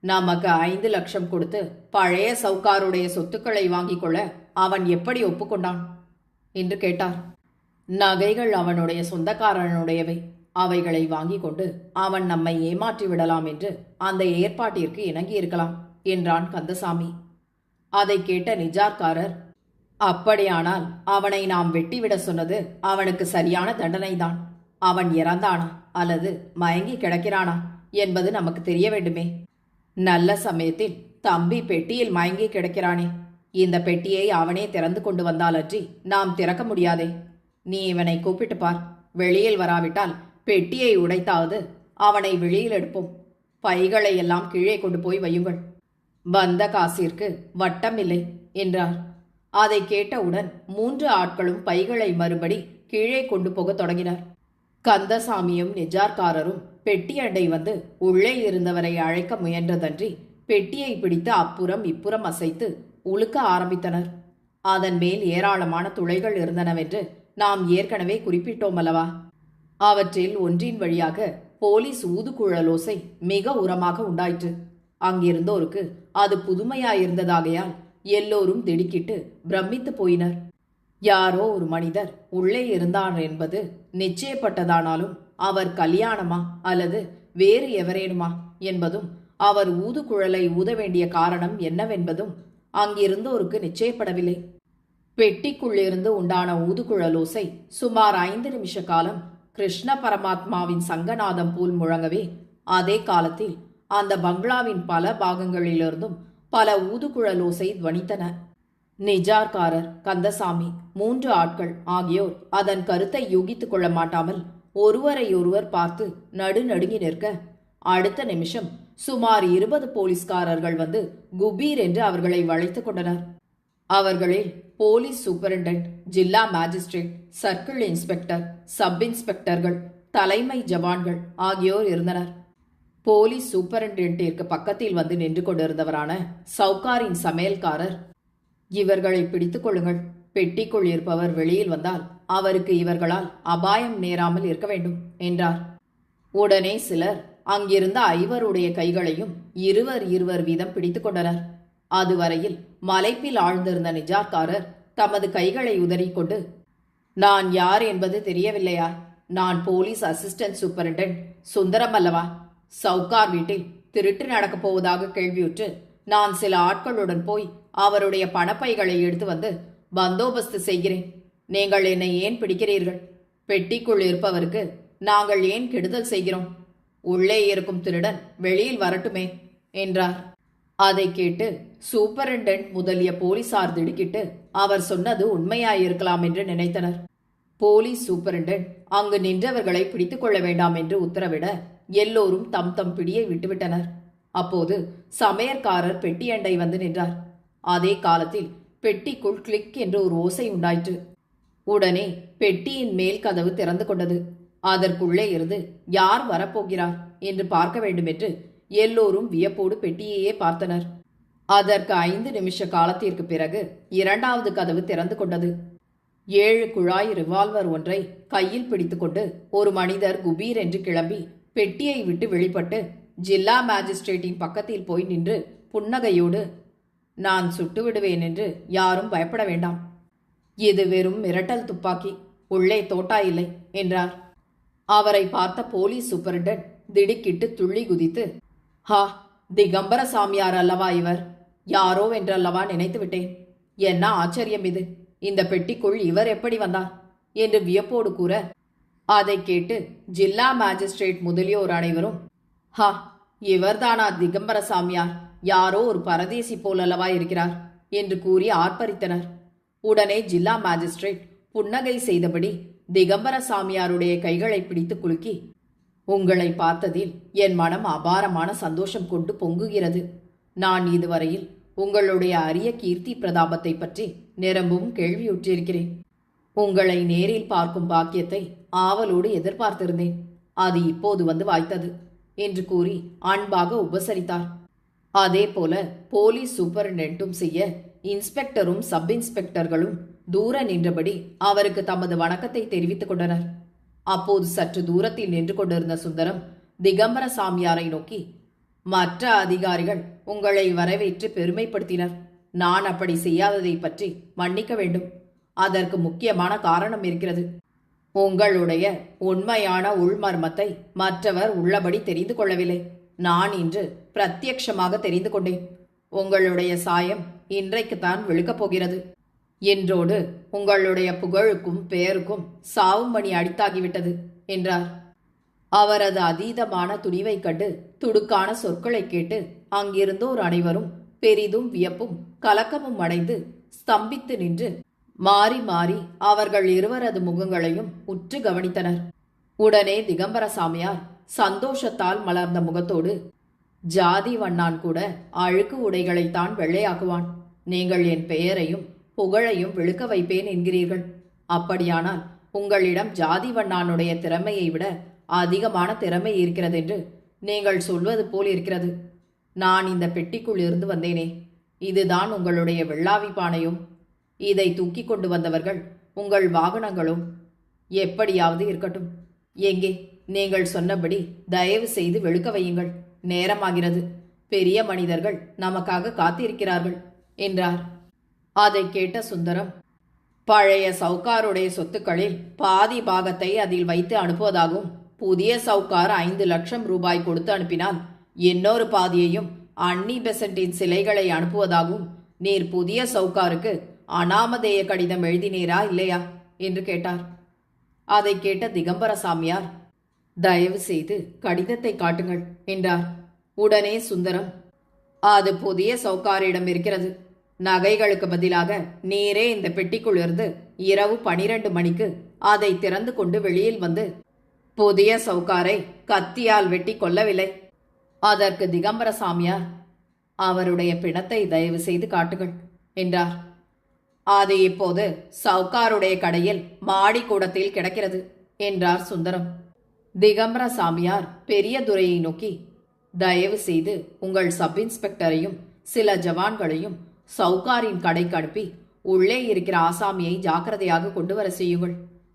நமக்கு 5 லட்சம் கொடுத்து பழைய சவுக்காருடைய சொத்துக்களை வாங்கிக் கொள்ள அவன் எப்படி ஒப்புக்கொண்டான் என்று கேட்டார். நகைகள் அவனுடைய சொந்தக்காரனுடையவை. அவைகளை வாங்கி கொண்டு அவன் நம்மை ஏமாற்றி விடலாம் என்று அந்த ஏற்பாட்டிற்கு இணங்கியிருக்கலாம் என்றான் கந்தசாமி. அதை கேட்ட நிஜார்காரர், அப்படியானால் அவனை நாம் வெட்டிவிட சொன்னது அவனுக்கு சரியான தண்டனைதான். அவன் இறந்தானா அல்லது மயங்கி கிடக்கிறானா என்பது நமக்கு தெரிய வேண்டுமே. நல்ல சமயத்தில் தம்பி பெட்டியில் மயங்கி கிடக்கிறானே, இந்த பெட்டியை அவனே திறந்து கொண்டு வந்தாலன்றி நாம் திறக்க முடியாதே. நீ இவனை கூப்பிட்டு பார். வெளியில் வராவிட்டால் பெட்டியை உடைத்தாவது அவனை வெளியில் எடுப்போம். பைகளை எல்லாம் கீழே கொண்டு போய் வையுங்கள். வந்த காசிற்கு வட்டம் இல்லை என்றார். அதை கேட்டவுடன் 3 ஆட்களும் பைகளை மறுபடி கீழே கொண்டு போக தொடங்கினார். கந்தசாமியும் நிஜார்காரரும் பெட்டி அண்டை வந்து உள்ளே இருந்தவரை அழைக்க முயன்றதன்றி பெட்டியை பிடித்து அப்புறம் இப்புறம் அசைத்து உழுக்க ஆரம்பித்தனர். அதன் மேல் ஏராளமான துளைகள் இருந்தனவென்று நாம் ஏற்கனவே குறிப்பிட்டோம் அல்லவா? அவற்றில் ஒன்றின் வழியாக போலீஸ் ஊதுகுழலோசை மிக உரமாக உண்டாயிற்று. அங்கிருந்தோருக்கு அது புதுமையாயிருந்ததாகையால் எல்லோரும் திடுக்கிட்டு பிரமித்து போயினர். யாரோ ஒரு மனிதர் உள்ளே இருந்தார் என்பது நிச்சயப்பட்டதானாலும் அவர் கல்யாணமா அல்லது வேறு எவரேனுமா என்பதும் அவர் ஊதுகுழலை ஊத வேண்டிய காரணம் என்னவென்பதும் அங்கிருந்தோருக்கு நிச்சயப்படவில்லை. பெட்டிக்குள்ளிருந்து உண்டான ஊதுகுழலோசை சுமார் 5 நிமிஷ காலம் கிருஷ்ண பரமாத்மாவின் சங்கநாதம் போல் முழங்கவே, அதே காலத்தில் அந்த பங்களாவின் பல பாகங்களிலிருந்தும் பல ஊதுகுழலோசை துவனித்தன. நிஜார்காரர், கந்தசாமி, 3 ஆட்கள் ஆகியோர் அதன் கருத்தை யூகித்துக் கொள்ள மாட்டாமல் ஒருவரையொருவர் பார்த்து நடுநடுங்கி நிற்க, அடுத்த நிமிஷம் சுமார் 20 போலீஸ்காரர்கள் வந்து குபீர் என்று அவர்களை வளைத்துக் கொண்டனர். அவர்களில் போலீஸ் சூப்பரிண்டென்ட், ஜில்லா மேஜிஸ்ட்ரேட், சர்க்கிள் இன்ஸ்பெக்டர், சப் இன்ஸ்பெக்டர்கள், தலைமை ஜவான்கள் ஆகியோர் இருந்தனர். போலீஸ் சூப்பரிண்டென்ட்டிற்கு பக்கத்தில் வந்து நின்று கொண்டிருந்தவரான சவுக்காரின் சமையல்காரர், இவர்களை பிடித்துக் கொள்ளுங்கள். பெட்டிக்குள் இருப்பவர் வெளியில் வந்தால் அவருக்கு இவர்களால் அபாயம் நேராமல் இருக்க வேண்டும் என்றார். உடனே சிலர் அங்கிருந்த 5 கைகளையும் இருவர் வீதம் பிடித்துக் கொண்டனர். அதுவரையில் மலைப்பில் ஆழ்ந்திருந்த நிஜார்காரர் தமது கைகளை உதறிக்கொண்டு, நான் யார் என்பது தெரியவில்லையா? நான் போலீஸ் அசிஸ்டன்ட் சூப்பரிண்டென்ட் சுந்தரம் அல்லவா? சவுக்கார் வீட்டில் திருட்டு நடக்கப் போவதாக கேள்வியுற்று நான் சில ஆட்களுடன் போய் அவருடைய பணப்பைகளை எடுத்து வந்து பந்தோபஸ்து செய்கிறேன். நீங்கள் என்னை ஏன் பிடிக்கிறீர்கள்? பெட்டிக்குள் இருப்பவருக்கு நாங்கள் ஏன் கெடுதல் செய்கிறோம்? உள்ளே இருக்கும் திருடன் வெளியில் வரட்டுமே என்றார். அதை கேட்டு சூப்பரண்டென்ட் முதலிய போலீசார் திடுக்கிட்டு அவர் சொன்னது உண்மையாயிருக்கலாம் என்று நினைத்தனர். போலீஸ் சூப்பரண்டென்ட் அங்கு நின்றவர்களை பிடித்துக் கொள்ள வேண்டாம் என்று உத்தரவிட எல்லோரும் தம் தம் பிடியை விட்டுவிட்டனர். அப்போது சமையற்காரர் பெட்டியண்டை வந்து நின்றார். அதே காலத்தில் பெட்டிக்குள் கிளிக் என்று ஒரு ஓசை உண்டாயிற்று. உடனே பெட்டியின் மேல் கதவு திறந்து கொண்டது. அதற்குள்ளே இருந்து யார் வரப்போகிறார் என்று பார்க்க வேண்டும் என்று எல்லோரும் வியப்போடு பெட்டியையே பார்த்தனர். அதற்கு 5 நிமிஷ காலத்திற்கு பிறகு இரண்டாவது கதவு திறந்து கொண்டது. 7 குழாய் ரிவால்வர் ஒன்றை கையில் பிடித்துக்கொண்டு ஒரு மனிதர் குபீர் என்று கிளம்பி பெட்டியை விட்டு வெளிப்பட்டு ஜில்லா மேஜிஸ்ட்ரேட்டின் பக்கத்தில் போய் நின்று புன்னகையோடு, நான் சுட்டு விடுவேன் என்று யாரும் பயப்பட வேண்டாம். இது வெறும் மிரட்டல் துப்பாக்கி, உள்ளே தோட்டா இல்லை என்றார். அவரை பார்த்த போலீஸ் சூப்பரண்டன்ட் திடுக்கிட்டு துள்ளி குதித்து, ஹா, திகம்பர சாமியார் அல்லவா இவர்? யாரோ என்றல்லவா நினைத்து விட்டேன். என்ன ஆச்சரியம் இது! இந்த பெட்டிக்குள் இவர் எப்படி வந்தார் என்று வியப்போடு கூற, அதை கேட்டு ஜில்லா மேஜிஸ்ட்ரேட் முதலியோர் அனைவரும், ஹா, இவர்தானா திகம்பர சாமியார்? யாரோ ஒரு பரதேசி போலல்லவா இருக்கிறார் என்று கூறி ஆர்ப்பரித்தனர். உடனே ஜில்லா மேஜிஸ்ட்ரேட் புன்னகை செய்தபடி திகம்பர சாமியாருடைய கைகளை பிடித்து குலுக்கி, உங்களை பார்த்ததில் என் மனம் அபாரமான சந்தோஷம் கொண்டு பொங்குகிறது. நான் இதுவரையில் உங்களுடைய அரிய கீர்த்தி பிரதாபத்தை பற்றி நிரம்பும் கேள்வியுற்றிருக்கிறேன். உங்களை நேரில் பார்க்கும் பாக்கியத்தை ஆவலோடு எதிர்பார்த்திருந்தேன். அது இப்போது வந்து வாய்த்தது என்று கூறி அன்பாக உபசரித்தார். அதே போல போலீஸ் சூப்பரிண்டென்ட்டும் செய்ய இன்ஸ்பெக்டரும் சப் இன்ஸ்பெக்டர்களும் தூர நின்றபடி அவருக்கு தமது வணக்கத்தை தெரிவித்துக் கொண்டனர். அப்போது சற்று தூரத்தில் நின்று கொண்டிருந்த சுந்தரம் திகம்பர சாமியாரை நோக்கி, மற்ற அதிகாரிகள் உங்களை வரவேற்று பெருமைப்படுத்தினர். நான் அப்படி செய்யாததை பற்றி மன்னிக்க வேண்டும். அதற்கு முக்கியமான காரணம் இருக்கிறது. உங்களுடைய உண்மையான உள்மர்மத்தை மற்றவர் உள்ளபடி தெரிந்து கொள்ளவில்லை. நான் இன்று பிரத்யக்ஷமாக தெரிந்து கொண்டேன். உங்களுடைய சாயம் இன்றைக்குத்தான் வெளுக்கப் போகிறது. என்றோடு உங்களுடைய புகழுக்கும் பெயருக்கும் சாவும் மணி அடித்தாகிவிட்டது என்றார். அவரது அதீதமான துணிவை கண்டு துடுக்கான சொற்களை கேட்டு அங்கிருந்தோர் அனைவரும் பெரிதும் வியப்பும் கலக்கமும் அடைந்து ஸ்தம்பித்து நின்று மாறி மாறி அவர்கள் இருவரது முகங்களையும் உற்று கவனித்தனர். உடனே திகம்பர சாமியார் சந்தோஷத்தால் மலர்ந்த முகத்தோடு, ஜாதி வண்ணான் கூட அழுக்கு உடைகளைத்தான் வெள்ளையாக்குவான். நீங்கள் என் பெயரையும் புகழையும் வெளுக்க வைப்பேன் என்கிறீர்கள். அப்படியானால் உங்களிடம் ஜாதி வண்ணானுடைய திறமையை விட அதிகமான திறமை இருக்கிறதென்று நீங்கள் சொல்வது போல் இருக்கிறது. நான் இந்த பெட்டிக்குள் இருந்து வந்தேனே, இதுதான் உங்களுடைய வெள்ளாவி பானையும். இதை தூக்கி கொண்டு வந்தவர்கள் உங்கள் வாகனங்களும். எப்படியாவது இருக்கட்டும். எங்கே, நீங்கள் சொன்னபடி தயவு செய்து வெளுக்க வையுங்கள். நேரமாகிறது. பெரிய மனிதர்கள் நமக்காக காத்திருக்கிறார்கள் என்றார். அதை கேட்ட சுந்தரம், பழைய சவுக்காருடைய சொத்துக்களில் பாதி பாகத்தை அதில் வைத்து அனுப்புவதாகவும், புதிய சவுக்கார் 5 லட்சம் ரூபாய் கொடுத்து அனுப்பினால் இன்னொரு பாதியையும் அன்னி பெசண்டின் சிலைகளை அனுப்புவதாகவும் நீர் புதிய சவுக்காருக்கு அனாமதேய கடிதம் எழுதினீரா இல்லையா என்று கேட்டார். அதை கேட்ட திகம்பர சாமியார், தயவு செய்து கடிதத்தை காட்டுங்கள் என்றார். உடனே சுந்தரம், அது புதிய சவுக்காரிடம் இருக்கிறது. நகைகளுக்கு பதிலாக நீரே இந்த பெட்டிக்குள் இருந்து இரவு 12 மணிக்கு அதை திறந்து கொண்டு வெளியில் வந்து புதிய சவுக்காரை கத்தியால் வெட்டி கொல்லவில்லை. அதற்கு திகம்பர சாமியார், அவருடைய பிணத்தை தயவு செய்து காட்டுங்கள் என்றார். அது இப்போது சவுக்காருடைய கடையில் மாடி கூடத்தில் கிடக்கிறது என்றார் சுந்தரம். திகம்பர சாமியார் பெரிய துரையை நோக்கி, தயவு செய்து உங்கள் சப் இன்ஸ்பெக்டரையும் சில ஜவான்களையும் சவுக்காரின் கடைக்கு அனுப்பி உள்ளே இருக்கிற ஆசாமியை ஜாக்கிரதையாக கொண்டு வர செய்யுங்கள்.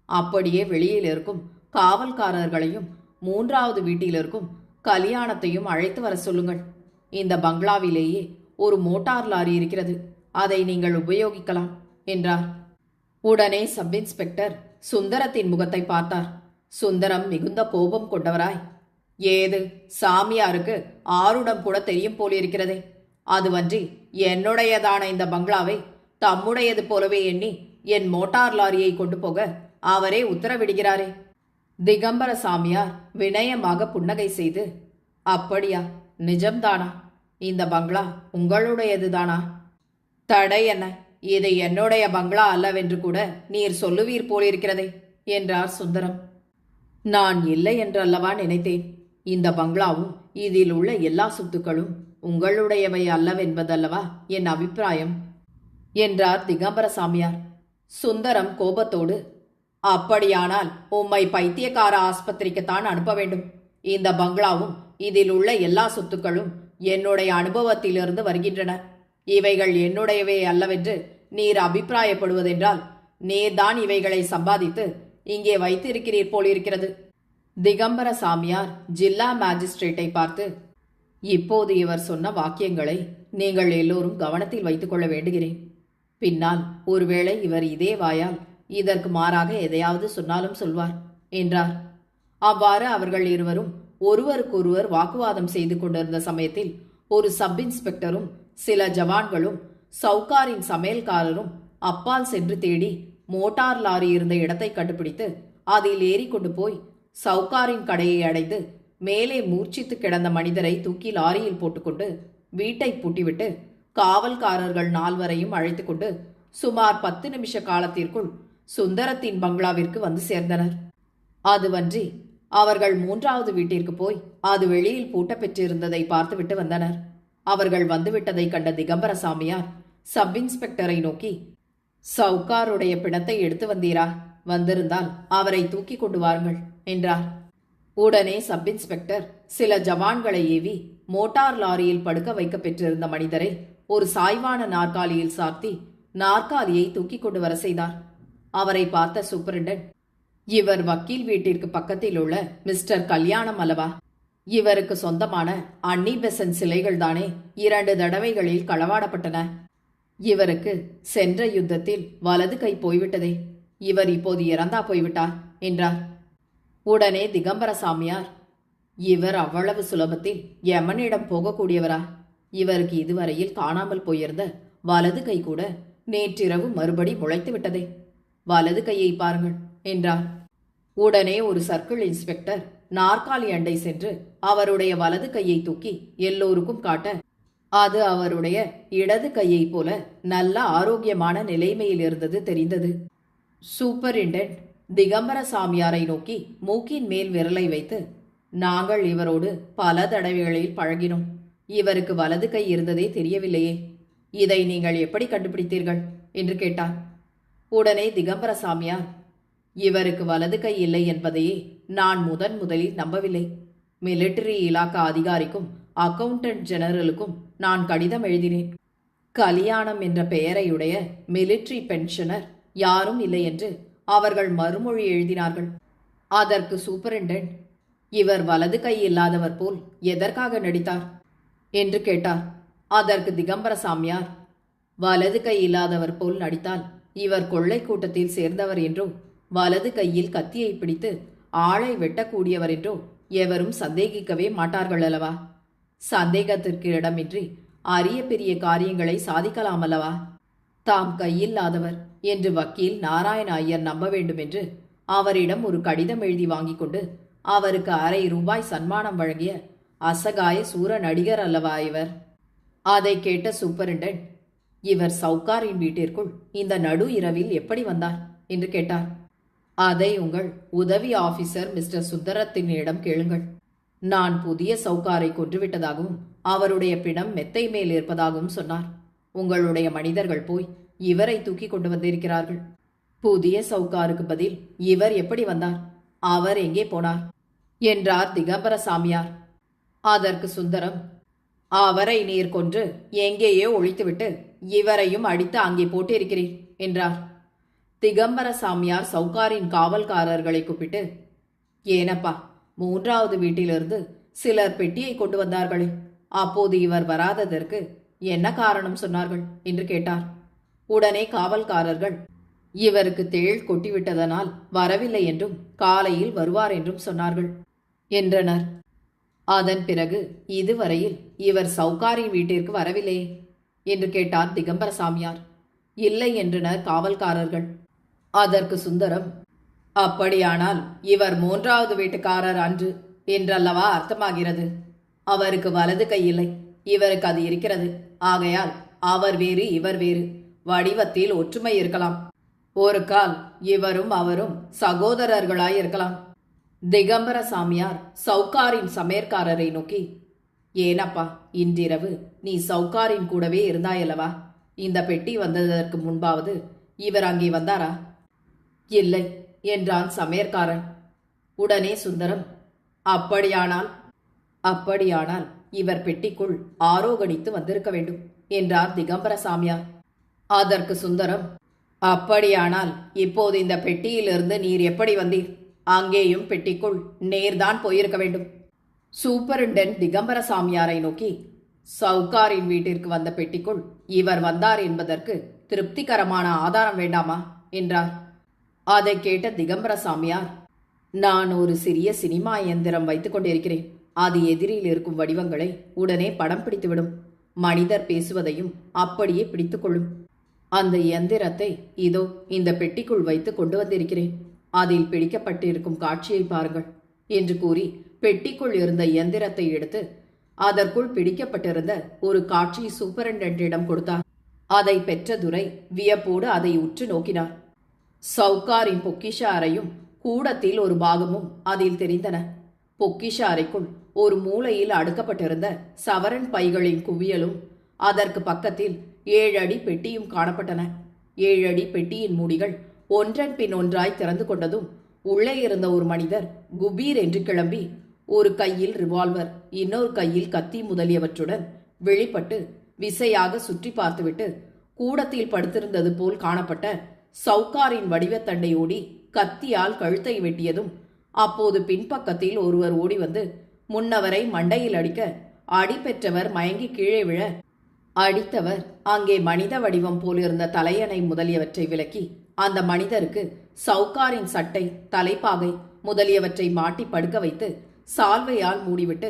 அப்படியே வெளியில் இருக்கும் காவல்காரர்களையும் 3வது வீட்டில் இருக்கும் கல்யாணத்தையும் அழைத்து வர சொல்லுங்கள். இந்த பங்களாவிலேயே ஒரு மோட்டார் லாரி இருக்கிறது. அதை நீங்கள் உபயோகிக்கலாம் என்றார். உடனே சப் இன்ஸ்பெக்டர் சுந்தரத்தின் முகத்தை பார்த்தார். சுந்தரம் மிகுந்த கோபம் கொண்டவராய், ஏது, சாமியாருக்கு ஆருடம் கூட தெரியும் போலிருக்கிறதே. அதுவன்றி என்னுடையதான இந்த பங்களாவை தம்முடையது போலவே எண்ணி என் மோட்டார் லாரியை கொண்டு போக அவரே உத்தரவிடுகிறாரே. திகம்பர சாமியார் வினயமாக புன்னகை செய்து, அப்படியா, நிஜம்தானா? இந்த பங்களா உங்களுடையதுதானா? தடை என்ன? இது என்னுடைய பங்களா அல்லவென்று கூட நீர் சொல்லுவீர் போலிருக்கிறதே என்றார் சுந்தரம். நான் இல்லை என்றல்லவா நினைத்தேன். இந்த பங்களாவும் இதில் உள்ள எல்லா சொத்துக்களும் உங்களுடையவை அல்லவென்பதல்லவா என் அபிப்பிராயம் என்றார் திகம்பர சாமியார். சுந்தரம் கோபத்தோடு, அப்படியானால் உம்மை பைத்தியக்கார ஆஸ்பத்திரிக்குத்தான் அனுப்ப வேண்டும். இந்த பங்களாவும் இதில் உள்ள எல்லா சொத்துக்களும் என்னுடைய அனுபவத்திலிருந்து வருகின்றன. இவைகள் என்னுடையவே அல்லவென்று நீர் அபிப்பிராயப்படுவதென்றால் நீர்தான் இவைகளை சம்பாதித்து இங்கே வைத்திருக்கிறீர் போலிருக்கிறது. திகம்பர சாமியார் ஜில்லா மேஜிஸ்ட்ரேட்டை பார்த்து, இப்போது இவர் சொன்ன வாக்கியங்களை நீங்கள் எல்லோரும் கவனத்தில் வைத்துக் கொள்ள வேண்டுகிறேன். பின்னால் ஒருவேளை இவர் இதே வாயால் இதற்கு மாறாக எதையாவது சொன்னாலும் சொல்வார் என்றார். அவ்வாறு அவர்கள் இருவரும் ஒருவருக்கொருவர் வாக்குவாதம் செய்து கொண்டிருந்த சமயத்தில் ஒரு சப் இன்ஸ்பெக்டரும் சில ஜவான்களும் சவுகாரின் சமையல்காரரும் அப்பால் சென்று தேடி மோட்டார் லாரி இருந்த இடத்தை கண்டுபிடித்து அதில் ஏறிக்கொண்டு போய் சவுகாரின் கடையை அடைந்து மேலே மூர்ச்சித்து கிடந்த மனிதரை தூக்கி லாரியில் போட்டுக்கொண்டு வீட்டை பூட்டிவிட்டு காவல்காரர்கள் 4 அழைத்து கொண்டு சுமார் 10 நிமிஷ காலத்திற்குள் சுந்தரத்தின் பங்களாவிற்கு வந்து சேர்ந்தனர். அதுவன்றி அவர்கள் 3வது வீட்டிற்கு போய் அது வெளியில் பூட்ட பெற்றிருந்ததை பார்த்துவிட்டு வந்தனர். அவர்கள் வந்துவிட்டதை கண்ட திகம்பர சாமியார் சப் இன்ஸ்பெக்டரை நோக்கி, சவுகாருடைய பிணத்தை எடுத்து வந்தீரா? வந்திருந்தால் அவரை தூக்கி கொண்டு வாருங்கள் என்றார். உடனே சப் இன்ஸ்பெக்டர் சில ஜவான்களை ஏவி மோட்டார் லாரியில் படுக்க வைக்க பெற்றிருந்த மனிதரை ஒரு சாய்வான நாற்காலியில் சார்த்தி நாற்காலியை தூக்கி கொண்டு வர செய்தார். அவரை பார்த்த சூப்பரிண்டன்ட், இவர் வக்கீல் வீட்டிற்கு பக்கத்தில் உள்ள மிஸ்டர் கல்யாணம் அல்லவா? இவருக்கு சொந்தமான அன்னி பெசன்ட் சிலைகள் தானே 2 தடவைகளில் களவாடப்பட்டன. இவருக்கு சென்ற யுத்தத்தில் வலது கை போய்விட்டதே. இவர் இப்போது இறந்தா போய்விட்டார் என்றார். உடனே திகம்பர சாமியார், இவர் அவ்வளவு சுலபத்தில் யமனிடம் போகக்கூடியவரா? இவருக்கு இதுவரையில் காணாமல் போயிருந்த வலது கை கூட நேற்றிரவு மறுபடி முளைத்து விட்டதே. வலது கையை பாருங்கள் என்றார். உடனே ஒரு சர்க்கிள் இன்ஸ்பெக்டர் நாற்காலி அண்டை சென்று அவருடைய வலது கையை தூக்கி எல்லோருக்கும் காட்ட அது அவருடைய இடது கையை போல நல்ல ஆரோக்கியமான நிலைமையில் இருந்தது தெரிந்தது. சூப்பரிண்டென்ட் திகம்பர சாமியாரை நோக்கி மூக்கின் மேல் விரலை வைத்து, நாங்கள் இவரோடு பல தடவைகளில் பழகினோம். இவருக்கு வலது கை இருந்ததே தெரியவில்லையே. இதை நீங்கள் எப்படி கண்டுபிடித்தீர்கள் என்று கேட்டார். உடனே திகம்பர சாமியார், இவருக்கு வலது கை இல்லை என்பதையே நான் முதலில் நம்பவில்லை. மிலிட்டரி இலாக்கா அதிகாரிக்கும் அக்கவுண்டன்ட் ஜெனரலுக்கும் நான் கடிதம் எழுதினேன். கல்யாணம் என்ற பெயரையுடைய மிலிட்டரி பென்ஷனர் யாரும் இல்லை என்று அவர்கள் மறுமொழி எழுதினார்கள். அதற்கு சூப்பரிண்டென்ட், இவர் வலது கை இல்லாதவர் போல் எதற்காக நடித்தார் என்று கேட்டார். அதற்கு திகம்பர சாமியார், வலது கை இல்லாதவர் போல் நடித்தால் இவர் கொள்ளை கூட்டத்தில் சேர்ந்தவர் என்றோ வலது கையில் கத்தியை பிடித்து ஆளை வெட்டக்கூடியவர் என்றோ எவரும் சந்தேகிக்கவே மாட்டார்கள் அல்லவா? சந்தேகத்திற்கு இடமின்றி அரிய பெரிய காரியங்களை சாதிக்கலாம் அல்லவா? தாம் கையில்லாதவர் என்று வக்கீல் நாராயண ஐயர் நம்ப வேண்டும் என்று அவரிடம் ஒரு கடிதம் எழுதி வாங்கி கொண்டு அவருக்கு ₹1/2 சன்மானம் வழங்கிய அசகாய சூர நடிகர் அல்லவா இவர்? அதை கேட்ட சூப்பரிண்டென்ட், இவர் சவுகாரின் வீட்டிற்குள் இந்த நடு இரவில் எப்படி வந்தார் என்று கேட்டார். அதை உங்கள் உதவி ஆபீசர் மிஸ்டர் சுந்தரத்தினிடம் கேளுங்கள். நான் புதிய சவுகாரை கொன்றுவிட்டதாகவும் அவருடைய பிணம் மெத்தை மேல் இருப்பதாகவும் சொன்னார். உங்களுடைய மனிதர்கள் போய் இவரை தூக்கி கொண்டு வந்திருக்கிறார்கள். புதிய சவுகாருக்கு பதில் இவர் எப்படி வந்தார்? அவர் எங்கே போனார் என்றார் திகம்பர சாமியார். அதற்கு சுந்தரம், அவரை நீர் கொன்று எங்கேயோ ஒழித்துவிட்டு இவரையும் அடித்து அங்கே போட்டிருக்கிறீர் என்றார். திகம்பர சாமியார் சவுகாரின் காவல்காரர்களை கூப்பிட்டு, ஏனப்பா, 3வது வீட்டிலிருந்து சிலர் பெட்டியை கொண்டு வந்தார்களே, அப்போது இவர் வராததற்கு என்ன காரணம் சொன்னார்கள் என்று கேட்டார். உடனே காவல்காரர்கள், இவருக்கு தேள் கொட்டிவிட்டதனால் வரவில்லை என்றும் காலையில் வருவார் என்றும் சொன்னார்கள் என்றனர். அதன் பிறகு இதுவரையில் இவர் சவுகாரி வீட்டிற்கு வரவில்லையே என்று கேட்டார் திகம்பர சாமியார். இல்லை என்றனர் காவல்காரர்கள். அதற்கு சுந்தரம், அப்படியானால் இவர் மூன்றாவது வீட்டுக்காரர் அன்று என்றல்லவா அர்த்தமாகிறது. அவருக்கு வலது கை இல்லை, இவருக்கு அது இருக்கிறது. ஆகையால் அவர் வேறு இவர் வேறு, வடிவத்தில் ஒற்றுமை இருக்கலாம். ஒரு கால் இவரும் அவரும் சகோதரர்களாய் இருக்கலாம். திகம்பர சாமியார் சவுகாரின் சமையற்காரரை நோக்கி, ஏனப்பா, இன்றிரவு நீ சவுகாரின் கூடவே இருந்தாயல்லவா? இந்த பெட்டி வந்ததற்கு முன்பாவது இவர் அங்கே வந்தாரா? இல்லை என்றான் சமையற்காரன். உடனே சுந்தரம், அப்படியானால் இவர் பெட்டிக்குள் ஆரோகணித்து வந்திருக்க வேண்டும் என்றார் திகம்பர சாமியார். அதற்கு சுந்தரம், அப்படியானால் இப்போது இந்த பெட்டியிலிருந்து நீர் எப்படி வந்தீர்? அங்கேயும் பெட்டிக்குள் நேர்தான் போயிருக்க வேண்டும். சூப்பரிண்டென்ட் திகம்பர சாமியாரை நோக்கி, சவுகாரின் வீட்டிற்கு வந்த பெட்டிக்குள் இவர் வந்தார் என்பதற்கு திருப்திகரமான ஆதாரம் வேண்டாமா என்றார். அதை கேட்ட திகம்பர சாமியார், நான் ஒரு சிறிய சினிமா இயந்திரம் வைத்துக் கொண்டிருக்கிறேன். அது எதிரில் இருக்கும் வடிவங்களை உடனே படம் பிடித்துவிடும். மனிதர் பேசுவதையும் அப்படியே பிடித்துக்கொள்ளும். அந்த இயந்திரத்தை இதோ இந்த பெட்டிக்குள் வைத்து கொண்டு வந்திருக்கிறேன். அதில் பிடிக்கப்பட்டிருக்கும் காட்சியை பாருங்கள் என்று கூறி பெட்டிக்குள் இருந்த இயந்திரத்தை எடுத்து அதற்குள் பிடிக்கப்பட்டிருந்த ஒரு காட்சி சூப்பரிண்டென்டிடம் கொடுத்தார். அதை பெற்ற துரை வியப்போடு அதை உற்று நோக்கினார். சவுகாரின் பொக்கிஷ அறையும் கூடத்தில் ஒரு பாகமும் அதில் தெரிந்தன. பொக்கிஷ அறைக்குள் ஒரு மூலையில் அடுக்கப்பட்டிருந்த சவரன் பைகளின் குவியலும் அதற்கு பக்கத்தில் 7 அடி பெட்டியும் காணப்பட்டன. 7 அடி பெட்டியின் மூடிகள் ஒன்றன் பின் ஒன்றாய் திறந்து கொண்டதும் உள்ளே இருந்த ஒரு மனிதர் குபீர் என்று கிளம்பி ஒரு கையில் ரிவால்வர், இன்னொரு கையில் கத்தி முதலியவற்றுடன் வெளிப்பட்டு விசையாக சுற்றி பார்த்துவிட்டு கூடத்தில் படுத்திருந்தது போல் காணப்பட்ட சவுகாரின் வடிவத்தண்டை ஓடி கத்தியால் கழுத்தை வெட்டியதும் அப்போது பின்பக்கத்தில் ஒருவர் ஓடி வந்து முன்னவரை மண்டையில் அடிக்க அடி பெற்றவர் மயங்கி கீழே விழ அடித்தவர் அங்கே மனித வடிவம் போலிருந்த தலையணை முதலியவற்றை விலக்கி அந்த மனிதருக்கு சவுகாரின் சட்டை, தலைப்பாகை முதலியவற்றை மாட்டி படுக்க வைத்து சால்வையால் மூடிவிட்டு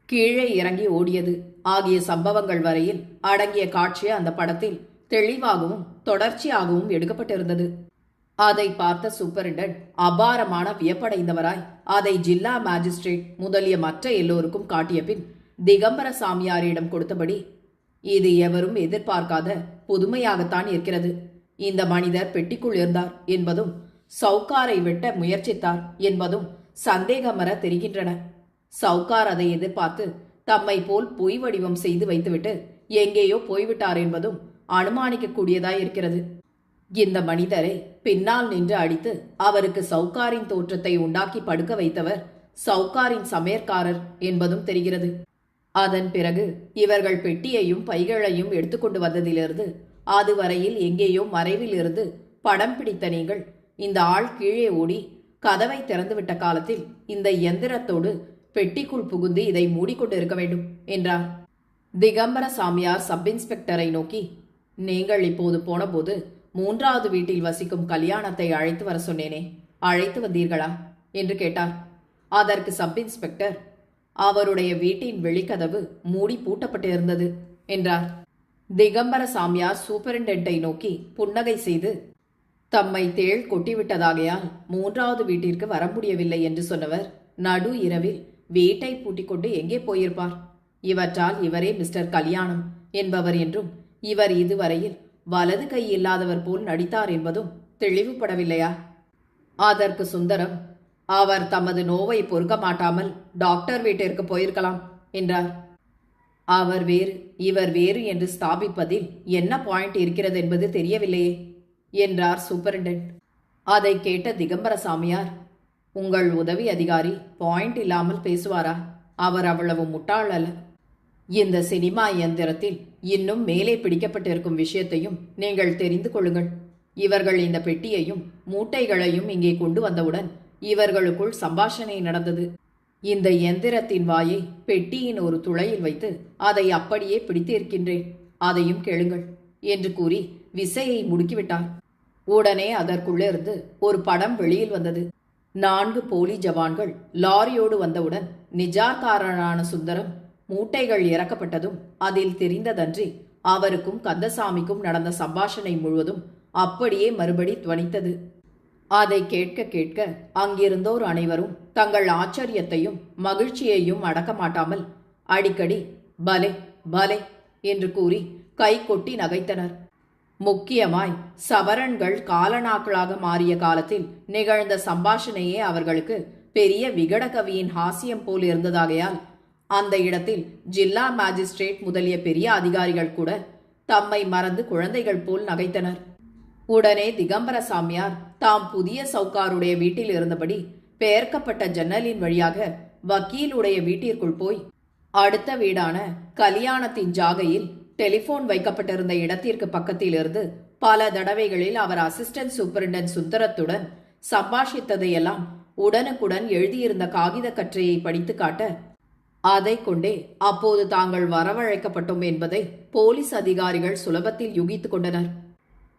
கீழே இறங்கி ஓடியது ஆகிய சம்பவங்கள் வரையில் அடங்கிய காட்சி அந்த படத்தில் தெளிவாகவும் தொடர்ச்சியாகவும் எடுக்கப்பட்டிருந்தது. அதை பார்த்த சூப்பரிண்டென்ட் அபாரமான வியப்படைந்தவராய் அதை ஜில்லா மாஜிஸ்ட்ரேட் முதலிய மற்ற எல்லோருக்கும் காட்டிய பின் திகம்பர சாமியாரிடம் கொடுத்தபடி, இது எவரும் எதிர்பார்க்காத புதுமையாகத்தான் இருக்கிறது. இந்த மனிதர் பெட்டிக்குள் இருந்தார் என்பதும் சவுகாரை வெட்ட முயற்சித்தார் என்பதும் சந்தேகமற தெரிகின்றன. சவுகார் அதை எதிர்பார்த்து தம்மை போல் பொய் வடிவம் செய்து வைத்துவிட்டு எங்கேயோ போய்விட்டார் என்பதும் அனுமானிக்கக்கூடியதாய் இருக்கிறது. இந்த மனிதரை பின்னால் நின்று அடித்து அவருக்கு சவுகாரின் தோற்றத்தை உண்டாக்கி படுக்க வைத்தவர் சவுகாரின் சமையற்காரர் என்பதும் தெரிகிறது. அதன் பிறகு இவர்கள் பெட்டியையும் பைகளையும் எடுத்துக்கொண்டு வந்ததிலிருந்து அதுவரையில் எங்கேயோ மறைவில் இருந்து படம் பிடித்த நீங்கள் இந்த ஆள் கீழே ஓடி கதவை திறந்துவிட்ட காலத்தில் இந்த இயந்திரத்தோடு பெட்டிக்குள் புகுந்து இதை மூடிக்கொண்டு இருக்க வேண்டும் என்றார். திகம்பர சாமியார் சப் இன்ஸ்பெக்டரை நோக்கி, நீங்கள் இப்போது போனபோது 3வது வீட்டில் வசிக்கும் கல்யாணத்தை அழைத்து வர சொன்னேனே, அழைத்து வந்தீர்களா என்று கேட்டார். அதற்கு சப் இன்ஸ்பெக்டர், அவருடைய வீட்டின் வெளிக்கதவு மூடி பூட்டப்பட்டிருந்தது என்றார். திகம்பர சாமியார் சூப்பரிண்டென்டை நோக்கி புன்னகை செய்து, தம்மை தேள் கொட்டிவிட்டதாகையால் 3வது வீட்டிற்கு வர முடியவில்லை என்று சொன்னவர் நடு இரவில் வீட்டை பூட்டிக் கொண்டு எங்கே போயிருப்பார்? இவற்றால் இவரே மிஸ்டர் கல்யாணம் என்பவர் என்றும் இவர் இதுவரையில் வலது கை இல்லாதவர் போல் நடித்தார் என்பதும் தெளிவுபடவில்லையா? அதற்கு சுந்தரம், அவர் தமது நோவை பொறுக்க மாட்டாமல் டாக்டர் வீட்டிற்கு போயிருக்கலாம் என்றார். அவர் வேறு இவர் வேறு என்று ஸ்தாபிப்பதில் என்ன பாயிண்ட் இருக்கிறது என்பது தெரியவில்லையே என்றார் சூப்பரிண்டென்ட். அதை கேட்ட திகம்பர சாமியார், உங்கள் உதவி அதிகாரி பாயிண்ட் இல்லாமல் பேசுவாரா? அவர் அவ்வளவு முட்டாள் அல்ல. இந்த சினிமா இயந்திரத்தில் இன்னும் மேலே பிடிக்கப்பட்டிருக்கும் விஷயத்தையும் நீங்கள் தெரிந்து கொள்ளுங்கள். இவர்கள் இந்த பெட்டியையும் மூட்டைகளையும் இங்கே கொண்டு வந்தவுடன் இவர்களுக்குள் சம்பாஷணை நடந்தது. இந்த இயந்திரத்தின் வாயை பெட்டியின் ஒரு துளையில் வைத்து அதை அப்படியே பிடித்திருக்கின்றேன், அதையும் கேளுங்கள் என்று கூறி விசையை முடுக்கிவிட்டார். உடனே அதற்குள்ளிருந்து ஒரு படம் வெளியில் வந்தது. 4 போலி ஜவான்கள் லாரியோடு வந்தவுடன் நிஜாக்காரனான சுந்தரம் மூட்டைகள் இறக்கப்பட்டதும் அதில் தெரிந்ததன்றி அவருக்கும் கந்தசாமிக்கும் நடந்த சம்பாஷணை முழுவதும் அப்படியே மறுபடி துவனித்தது. அதை கேட்க கேட்க அங்கிருந்தோர் அனைவரும் தங்கள் ஆச்சரியத்தையும் மகிழ்ச்சியையும் அடக்க மாட்டாமல் அடிக்கடி பலே பலே என்று கூறி கை கொட்டி நகைத்தனர். முக்கியமாய் சவரன்கள் காலனாக்களாக மாறிய காலத்தில் நிகழ்ந்த சம்பாஷணையே அவர்களுக்கு பெரிய விகடகவியின் ஹாஸ்யம் போல் இருந்ததாகையால் அந்த இடத்தில் ஜில்லா மாஜிஸ்ட்ரேட் முதலிய பெரிய அதிகாரிகள் கூட தம்மை மறந்து குழந்தைகள் போல் நகைத்தனர். உடனே திகம்பர சாமியார் தாம் புதிய சவுக்காருடைய வீட்டில் இருந்தபடி பெயர்க்கப்பட்ட ஜன்னலின் வழியாக வக்கீலுடைய வீட்டிற்குள் போய் அடுத்த வீடான கல்யாணத்தின் ஜாகையில் டெலிபோன் வைக்கப்பட்டிருந்த இடத்திற்கு பக்கத்தில் இருந்து பல தடவைகளில் அவர் அசிஸ்டன்ட் சூப்பரிண்டன்ட் சுந்தரத்துடன் சம்பாஷித்ததையெல்லாம் உடனுக்குடன் எழுதியிருந்த காகித கற்றையை படித்து காட்ட அதை கொண்டே அப்போது தாங்கள் வரவழைக்கப்பட்டோம் என்பதை போலீஸ் அதிகாரிகள் சுலபத்தில் யூகித்துக் கொண்டனர்.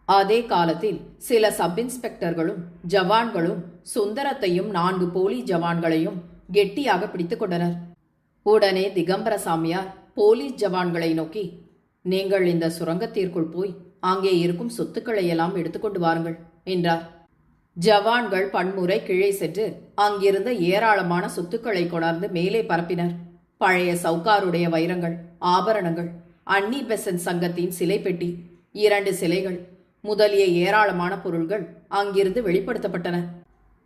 அதே காலத்தில் சில சப் இன்ஸ்பெக்டர்களும் ஜவான்களும் சுந்தரத்தையும் 4 போலி ஜவான்களையும் கெட்டியாக பிடித்துக் கொண்டனர். உடனே திகம்பர சாமியார் போலீஸ் ஜவான்களை நோக்கி, நீங்கள் இந்த சுரங்கத்திற்குள் போய் அங்கே இருக்கும் சொத்துக்களை எல்லாம் எடுத்துக்கொண்டு வாருங்கள் என்றார். ஜவான்கள் பன்முறை கீழே சென்று அங்கிருந்த ஏராளமான சொத்துக்களை கொணர்ந்து மேலே பரப்பினர். பழைய சவுக்காருடைய வைரங்கள், ஆபரணங்கள், அன்னி பெசன்ட் சங்கத்தின் சிலை பெட்டி, 2 சிலைகள் முதலிய ஏராளமான பொருள்கள் அங்கிருந்து வெளிப்படுத்தப்பட்டன.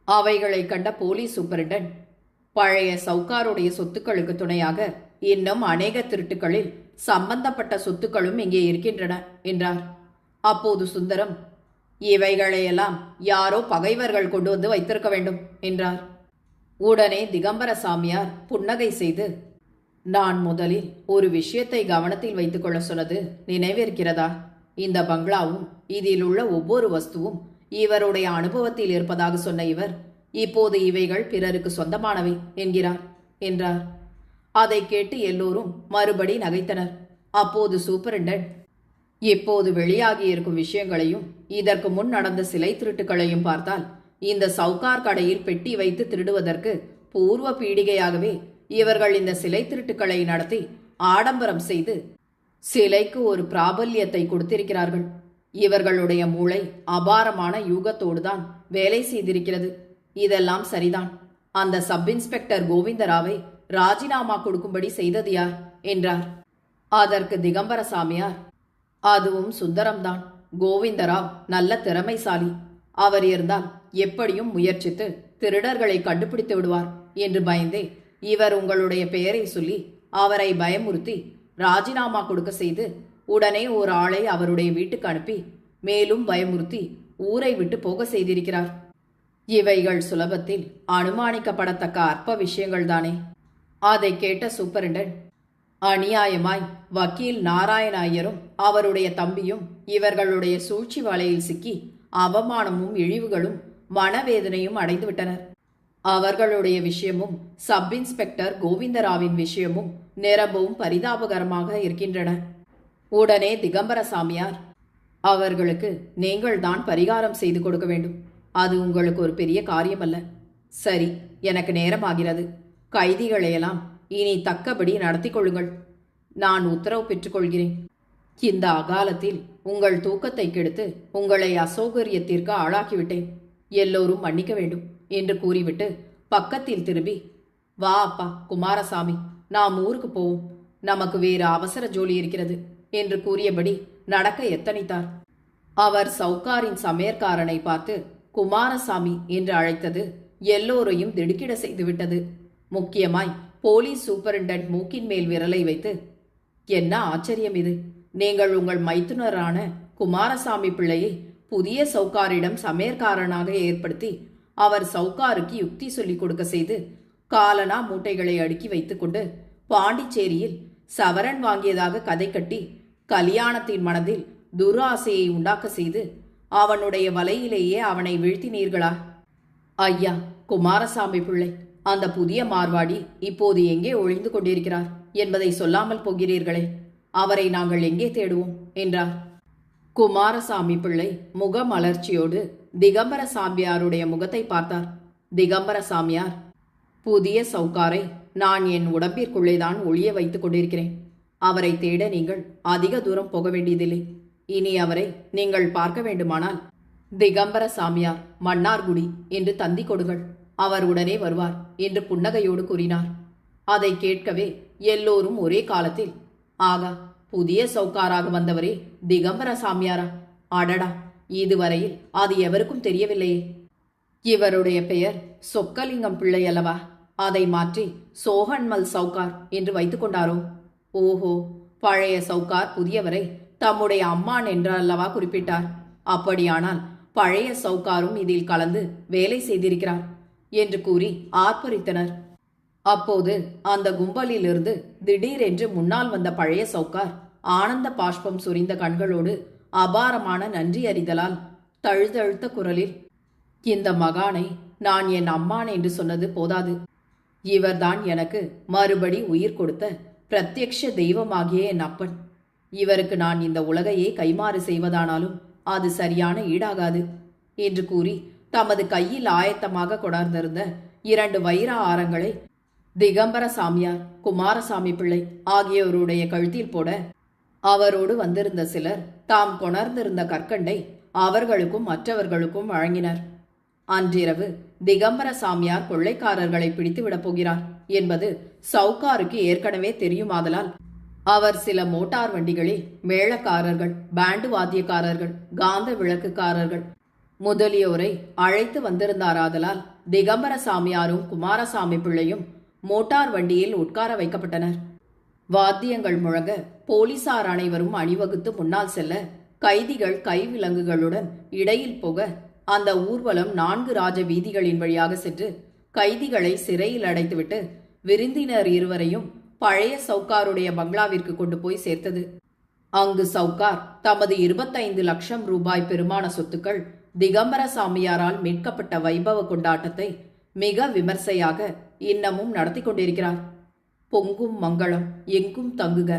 அவைகளை கண்ட போலீஸ் சூப்பரிண்டன்ட், பழைய சவுக்காருடைய சொத்துக்களுக்கு துணையாக இன்னும் அநேக திருட்டுகளில் சம்பந்தப்பட்ட சொத்துக்களும் இங்கே இருக்கின்றன என்றார். அப்போது சுந்தரம், இவைகளையெல்லாம் யாரோ பகைவர்கள் கொண்டு வந்து வைத்திருக்க வேண்டும் என்றார். உடனே திகம்பர சாமியார் புன்னகை செய்து, நான் முதலில் ஒரு விஷயத்தை கவனத்தில் வைத்துக் கொள்ள சொன்னது நினைவிருக்கிறதா? இந்த பங்களாவும் இதில் உள்ள ஒவ்வொரு வஸ்துவும் இவருடைய அனுபவத்தில் இருப்பதாக சொன்ன இவர் இப்போது இவைகள் பிறருக்கு சொந்தமானவை என்கிறார் என்றார். அதை கேட்டு எல்லோரும் மறுபடி நகைத்தனர். அப்போது சூப்பரிண்டன்ட், இப்போது வெளியாகியிருக்கும் விஷயங்களையும் இதற்கு முன் நடந்த சிலை திருட்டுகளையும் பார்த்தால் இந்த சவுக்கார் கடையில் பெட்டி வைத்து திருடுவதற்கு பூர்வ பீடிகையாகவே இவர்கள் இந்த சிலை திருட்டுக்களை நடத்தி ஆடம்பரம் செய்து சிலைக்கு ஒரு பிராபல்யத்தை கொடுத்திருக்கிறார்கள். இவர்களுடைய மூளை அபாரமான யூகத்தோடுதான் வேலை செய்திருக்கிறது. இதெல்லாம் சரிதான். அந்த சப் இன்ஸ்பெக்டர் கோவிந்தராவை ராஜினாமா கொடுக்கும்படி செய்தது யார் என்றார். அதற்கு திகம்பர சாமியார், அதுவும் சுந்தரம்தான். கோவிந்தராவ் நல்ல திறமைசாலி. அவர் இருந்தால் எப்படியும் முயற்சித்து திருடர்களை கண்டுபிடித்து விடுவார் என்று பயந்தே இவர் உங்களுடைய பெயரை சொல்லி அவரை பயமுறுத்தி ராஜினாமா கொடுக்க செய்து உடனே ஒரு ஆளை அவருடைய வீட்டுக்கு அனுப்பி மேலும் பயமுறுத்தி ஊரை விட்டு போக செய்திருக்கிறார். இவைகள் சுலபத்தில் அனுமானிக்கப்படத்தக்க அற்ப விஷயங்கள் தானே. அதை கேட்ட சூப்பரிண்டன்ட், அநியாயமாய் வக்கீல் நாராயண ஐயரும் அவருடைய தம்பியும் இவர்களுடைய சூழ்ச்சி வலையில் சிக்கி அவமானமும் இழிவுகளும் மனவேதனையும் அடைந்து விட்டனர். அவர்களுடைய விஷயமும் சப் இன்ஸ்பெக்டர் கோவிந்தராவின் விஷயமும் நிரம்பவும் பரிதாபகரமாக இருக்கின்றன. உடனே திகம்பர சாமியார், அவர்களுக்கு நீங்கள் தான் பரிகாரம் செய்து கொடுக்க வேண்டும். அது உங்களுக்கு ஒரு பெரிய காரியமல்ல. சரி, எனக்கு நேரமாகிறது. கைதிகளையெல்லாம் இனி தக்கபடி நடத்தி கொள்ளுங்கள். நான் உத்தரவு பெற்றுக்கொள்கிறேன். இந்த அகாலத்தில் உங்கள் தூக்கத்தை கெடுத்து உங்களை அசௌகரியத்திற்கு ஆளாக்கிவிட்டேன். எல்லோரும் மன்னிக்க வேண்டும் என்று கூறிவிட்டு பக்கத்தில் திரும்பி, வா அப்பா குமாரசாமி, நாம் ஊருக்கு போவோம். நமக்கு வேறு அவசர ஜோலி இருக்கிறது என்று கூறியபடி நடக்க எத்தனித்தார். அவர் சவுக்காரின் சமையற்காரனை பார்த்து குமாரசாமி என்று அழைத்தது எல்லோரையும் திடுக்கிட செய்துவிட்டது. முக்கியமாய் போலீஸ் சூப்பரிண்டன்ட் மூக்கின் மேல் விரலை வைத்து, என்ன ஆச்சரியம் இது! நீங்கள் உங்கள் மைத்துனரான குமாரசாமி பிள்ளையை புதிய சவுக்காரிடம் சமையற்காரனாக ஏற்படுத்தி அவர் சவுக்காருக்கு யுக்தி சொல்லிக் கொடுக்க செய்து காலனா மூட்டைகளை அடுக்கி வைத்துக்கொண்டு பாண்டிச்சேரியில் சவரன் வாங்கியதாக கதை கட்டி கல்யாணத்தின் மனதில் துராசையை உண்டாக்க செய்து அவனுடைய வலையிலேயே அவனை வீழ்த்தினீர்களா? ஐயா குமாரசாமி பிள்ளை, அந்த புதிய மார்வாடி இப்போது எங்கே ஒழிந்து கொண்டிருக்கிறார் என்பதை சொல்லாமல் போகிறீர்களே, அவரை நாங்கள் எங்கே தேடுவோம் என்றார். குமாரசாமி பிள்ளை முகமலர்ச்சியோடு திகம்பர சாம்பியாருடைய முகத்தை பார்த்தார். திகம்பர சாமியார், புதிய சவுக்காரை நான் என் உடம்பிற்குள்ளேதான் ஒளிய வைத்துக் கொண்டிருக்கிறேன். அவரை தேட நீங்கள் அதிக தூரம் போக வேண்டியதில்லை. இனி அவரை நீங்கள் பார்க்க வேண்டுமானால் திகம்பர சாமியார் மன்னார்குடி என்று தந்தி கொடுங்கள், அவர் உடனே வருவார் என்று புன்னகையோடு கூறினார். அதை கேட்கவே எல்லோரும் ஒரே காலத்தில், ஆகா, புதிய சவுக்காராக வந்தவரே திகம்பர சாமியாரா? அடடா, இதுவரையில் அது எவருக்கும் தெரியவில்லையே. இவருடைய பெயர் சொக்கலிங்கம் பிள்ளை அல்லவா? அதை மாற்றி சோகன்மல் சவுக்கார் என்று வைத்துக் கொண்டாரோ? ஓஹோ, பழைய சவுக்கார் புதியவரை தம்முடைய அம்மான் என்றல்லவா குறிப்பிட்டார். அப்படியானால் பழைய சவுக்காரும் இதில் கலந்து வேலை செய்திருக்கிறார் என்று கூறி ஆர்ப்பரித்தனர். அப்போது அந்த கும்பலிலிருந்து திடீரென்று முன்னால் வந்த பழைய சவுக்கார் ஆனந்த பாஷ்பம் சொரிந்த கண்களோடு அபாரமான நன்றி அறிதலால் தழுதழுத்த குரலில், இந்த மகானை நான் என் அம்மான் என்று சொன்னது போதாது, இவர்தான் எனக்கு மறுபடி உயிர் கொடுத்த பிரத்யக்ஷ தெய்வமாகிய என் அப்பன். இவருக்கு நான் இந்த உலகையே கைமாறு செய்வதானாலும் அது சரியான ஈடாகாது என்று கூறி தமது கையில் ஆயத்தமாக கொண்டார்ந்திருந்த 2 வைர ஆரங்களை திகம்பர சாமியார், குமாரசாமி பிள்ளை ஆகியோருடைய கழுத்தில் போட, அவரோடு வந்திருந்த சிலர் தாம் கொணர்ந்திருந்த கற்கண்டை அவர்களுக்கும் மற்றவர்களுக்கும் வழங்கினர். அன்றிரவு திகம்பர சாமியார் கொள்ளைக்காரர்களை பிடித்துவிடப் போகிறார் என்பது சவுக்காருக்கு ஏற்கனவே தெரியுமாதலால் அவர் சில மோட்டார் வண்டிகளில் மேளக்காரர்கள், பேண்டு வாத்தியக்காரர்கள், காந்த விளக்குக்காரர்கள் முதலியோரை அழைத்து வந்திருந்தாராதலால் திகம்பர சாமியாரும் குமாரசாமி பிள்ளையும் மோட்டார் வண்டியில் உட்கார வைக்கப்பட்டனர். வாத்தியங்கள் முழங்க போலீசார் அனைவரும் அணிவகுத்து முன்னால் செல்ல, கைதிகள் கைவிலங்குகளுடன் இடையில் போக, அந்த ஊர்வலம் 4 ராஜ வீதிகளின் வழியாக சென்று கைதிகளை சிறையில் அடைத்துவிட்டு விருந்தினர் இருவரையும் பழைய சவுக்காருடைய பங்களாவிற்கு கொண்டு போய் சேர்த்தது. அங்கு சவுக்கார் தமது 25 லட்சம் ரூபாய் பெருமான சொத்துக்கள் திகம்பர சாமியாரால் மீட்கப்பட்ட வைபவ கொண்டாட்டத்தை மிக விமர்சையாக இன்னமும் நடத்தி கொண்டிருக்கிறார். பொங்கும் மங்களம் எங்கும் தங்குக.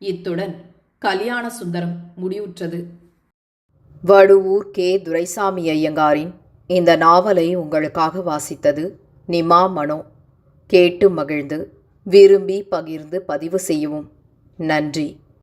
இத்துடன் கல்யாண சுந்தரம் முடிவுற்றது. வடுவூர் கே. துரைசாமி ஐயங்காரின் இந்த நாவலை உங்களுக்காக வாசித்தது நிமா மனோ. கேட்டு மகிழ்ந்து விரும்பி பகிர்ந்து பதிவு செய்யவும். நன்றி.